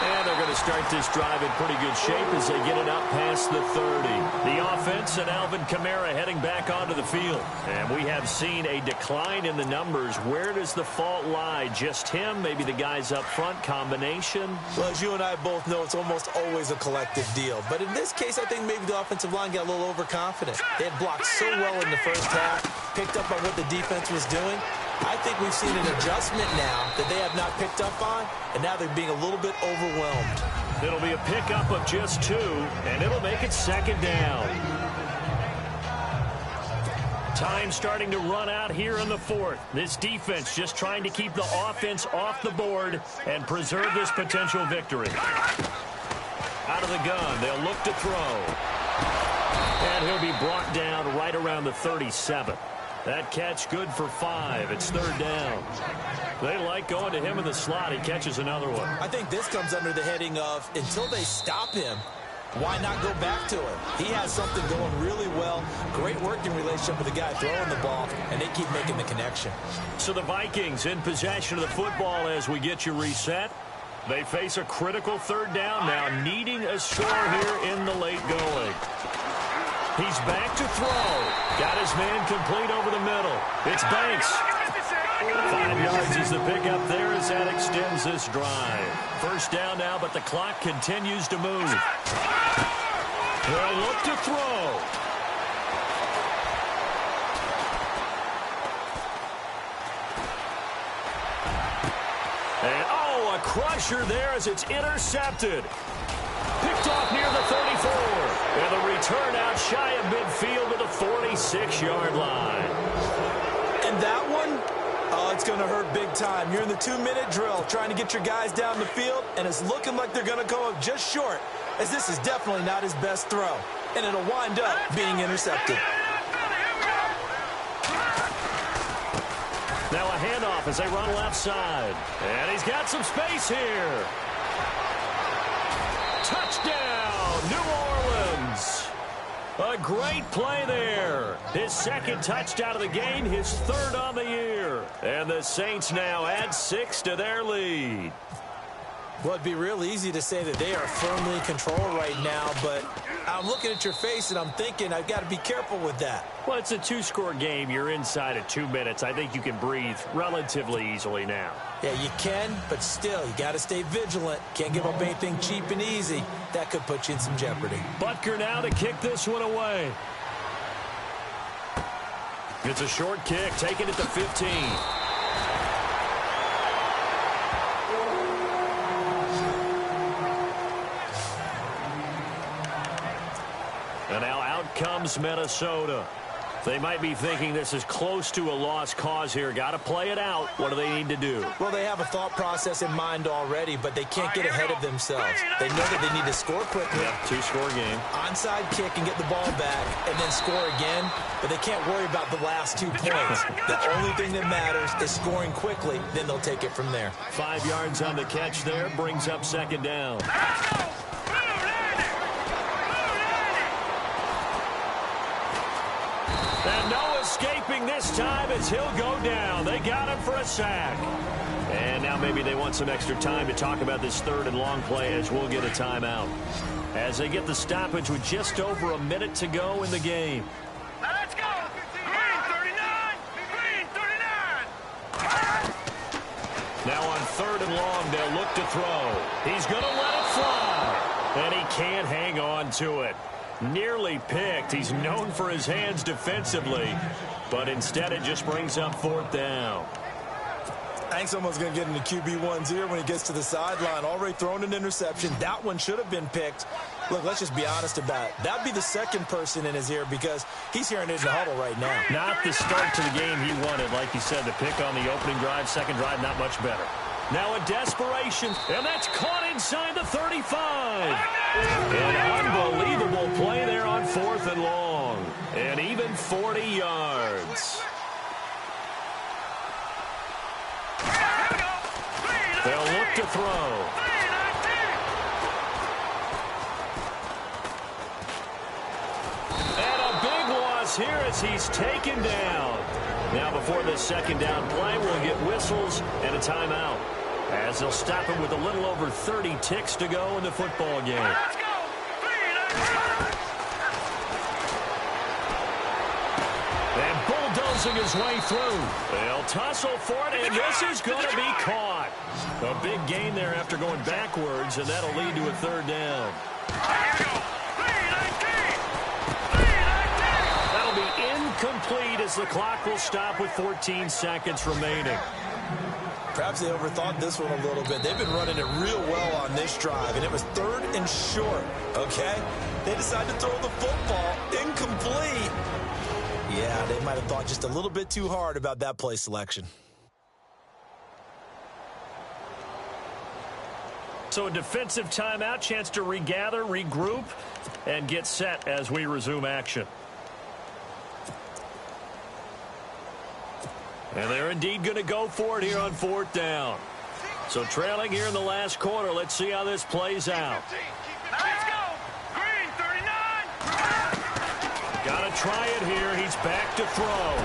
And they're going to start this drive in pretty good shape as they get it up past the 30. The offense and Alvin Kamara heading back onto the field. And we have seen a decline in the numbers. Where does the fault lie? Just him? Maybe the guys up front? Combination? Well, as you and I both know, it's almost always a collective deal. But in this case, I think maybe the offensive line got a little overconfident. They had blocked so well in the first half, picked up on what the defense was doing. I think we've seen an adjustment now that they have not picked up on, and now they're being a little bit overwhelmed. It'll be a pickup of just 2, and it'll make it second down. Time starting to run out here in the 4th. This defense just trying to keep the offense off the board and preserve this potential victory. Out of the gun, they'll look to throw. And he'll be brought down right around the 37. That catch good for 5. It's 3rd down. They like going to him in the slot. He catches another one. I think this comes under the heading of until they stop him, why not go back to him? He has something going really well. Great working relationship with the guy throwing the ball, and they keep making the connection. So the Vikings in possession of the football as we get you reset. They face a critical 3rd down now, needing a score here in the late going. He's back to throw. Got his man complete over the middle. It's Banks. 5 yards is the pickup there as that extends this drive. First down now, but the clock continues to move. They'll look to throw. And, a crusher there as it's intercepted. Picked off near the 34. And the return out shy of midfield to the 46-yard line. And that one, it's going to hurt big time. You're in the 2-minute drill trying to get your guys down the field, and it's looking like they're going to go up just short, as this is definitely not his best throw. And it'll wind up being intercepted. Now a handoff as they run left side. And he's got some space here. Touchdown, New Orleans. A great play there. His second touchdown of the game, his 3rd on the year. And the Saints now add 6 to their lead. Well, it'd be real easy to say that they are firmly in control right now, but I'm looking at your face and I'm thinking I've got to be careful with that. Well, it's a 2-score game. You're inside of 2 minutes. I think you can breathe relatively easily now. Yeah, you can, but still, you got to stay vigilant. Can't give up anything cheap and easy. That could put you in some jeopardy. Butker now to kick this one away. It's a short kick, taking it to 15. And now out comes Minnesota. They might be thinking this is close to a lost cause here. Got to play it out. What do they need to do? Well, they have a thought process in mind already, but they can't get ahead of themselves. They know that they need to score quickly. Yep, 2-score game. Onside kick and get the ball back and then score again, but they can't worry about the last 2 points. The only thing that matters is scoring quickly, then they'll take it from there. 5 yards on the catch there, brings up 2nd down. And no escaping this time as he'll go down. They got him for a sack. And now maybe they want some extra time to talk about this 3rd and long play as we'll get a timeout. As they get the stoppage with just over a minute to go in the game. Let's go! Green 39! Green 39! Now on 3rd and long, they'll look to throw. He's going to let it fly. And he can't hang on to it. Nearly picked. He's known for his hands defensively, but instead it just brings up 4th down. I think someone's going to get into QB1's ear when he gets to the sideline. Already thrown an interception. That one should have been picked. Look, let's just be honest about it. That would be the second person in his ear because he's hearing it in the huddle right now. Not the start to the game he wanted. Like you said, the pick on the opening drive, second drive, not much better. Now a desperation, and that's caught inside the 35. An unbelievable play there on 4th and long. And even 40 yards. They'll look to throw. And a big loss here as he's taken down. Now before this 2nd down play, we'll get whistles and a timeout. As they'll stop him with a little over 30 ticks to go in the football game. Let's go. 3-19. And bulldozing his way through. They'll tussle for it, and this is going to be caught. A big gain there after going backwards, and that'll lead to a third down. Here we go. 3-19. 3-19. That'll be incomplete as the clock will stop with 14 seconds remaining. Perhaps they overthought this one a little bit. They've been running it real well on this drive, and it was 3rd and short, okay? They decided to throw the football incomplete. Yeah, they might have thought just a little bit too hard about that play selection. So a defensive timeout, chance to regather, regroup, and get set as we resume action. And they're indeed going to go for it here on 4th down. So trailing here in the last quarter. Let's see how this plays out. Let's go. Green, 39. Got to try it here. He's back to throw.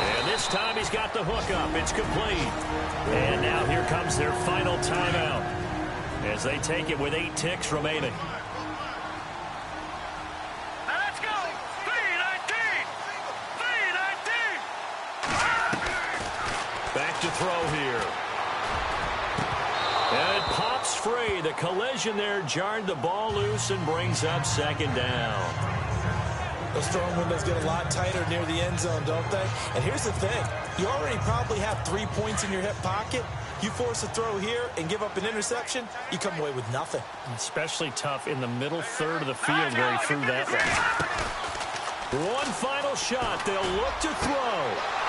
And this time he's got the hook up. It's complete. And now here comes their final timeout as they take it with 8 ticks remaining. Let's go. 3-19. 3-19. Back to throw here. And it pops free. The collision there jarred the ball loose and brings up 2nd down. Those throwing windows get a lot tighter near the end zone, don't they? And here's the thing. You already probably have 3 points in your hip pocket. You force a throw here and give up an interception, you come away with nothing. Especially tough in the middle third of the field where he threw that one. One final shot. They'll look to throw.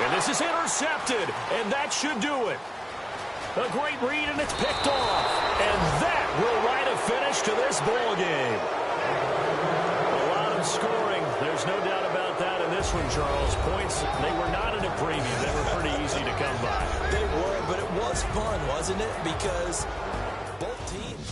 And this is intercepted. And that should do it. A great read, and it's picked off. And that will write a finish to this ball game. A lot of scoring. There's no doubt about that in this one, Charles. Points, they were not in a premium. They were pretty easy to come by. They were, but it was fun, wasn't it? Because both teams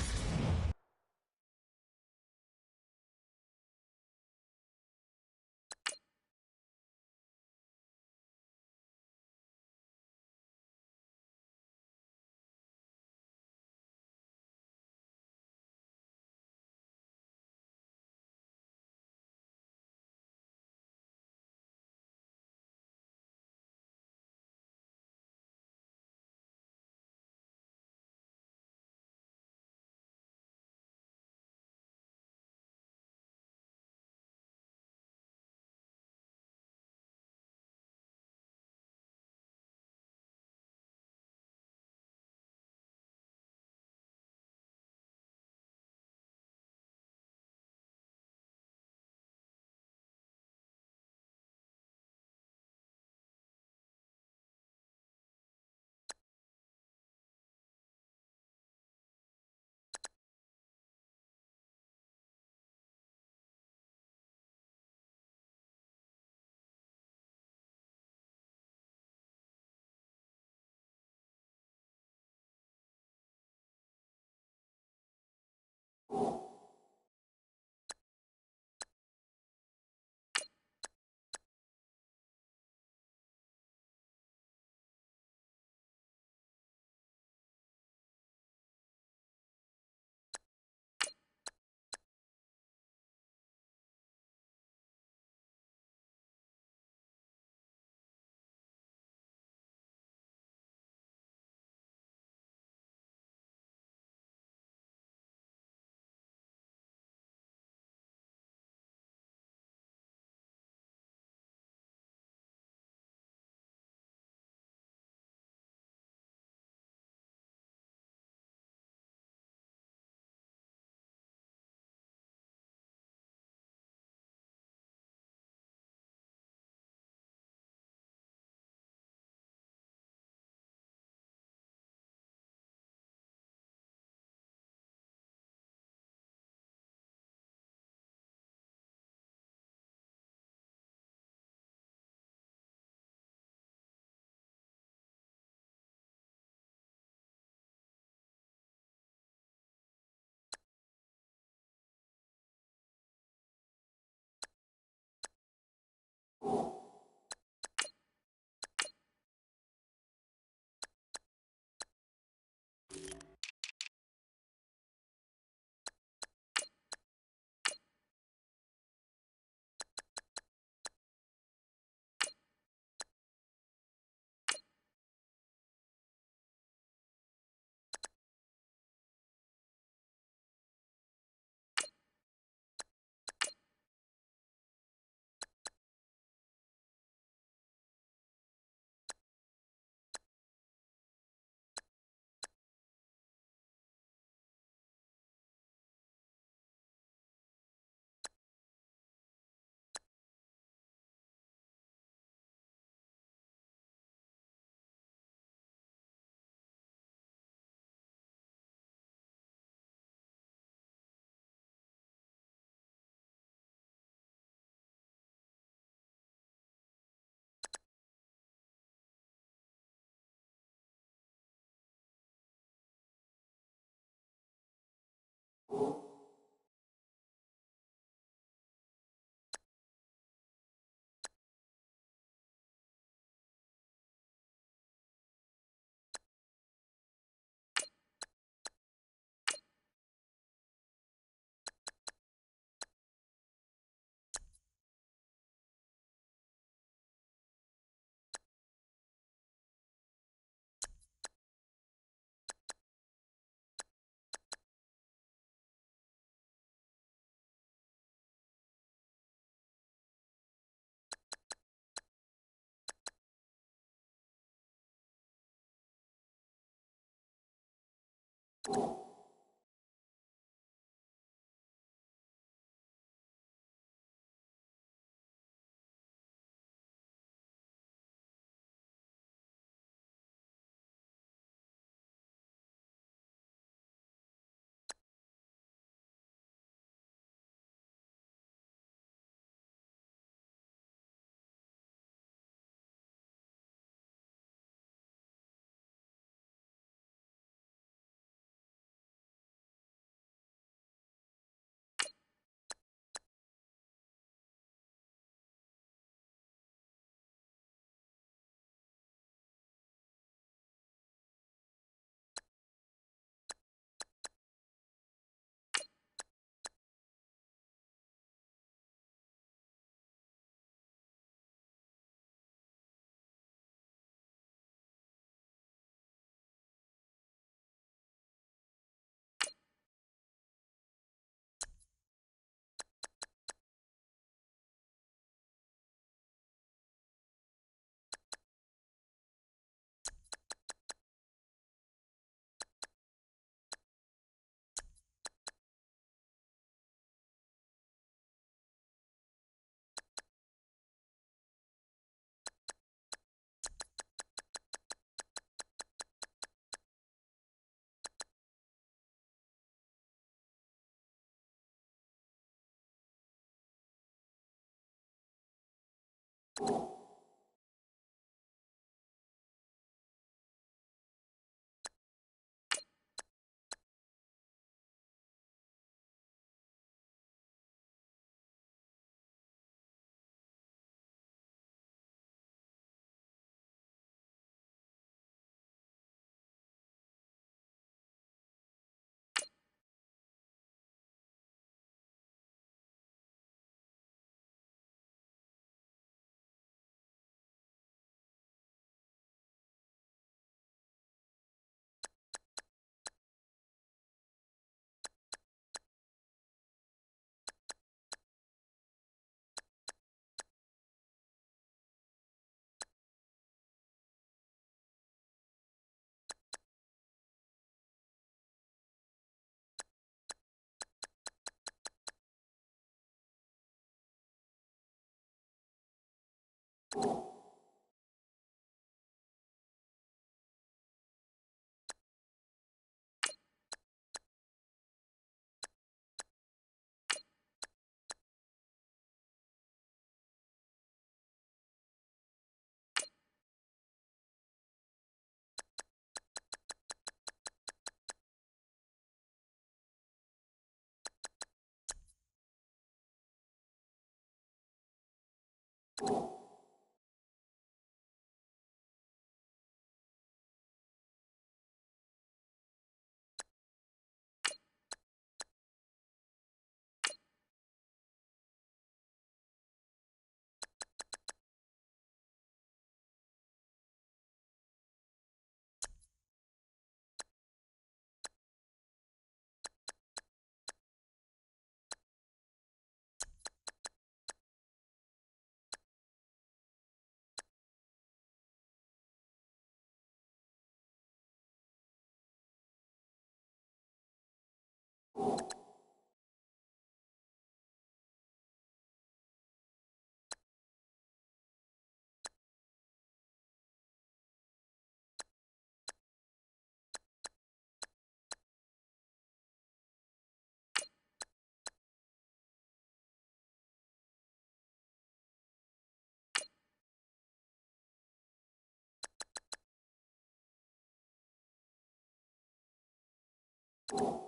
you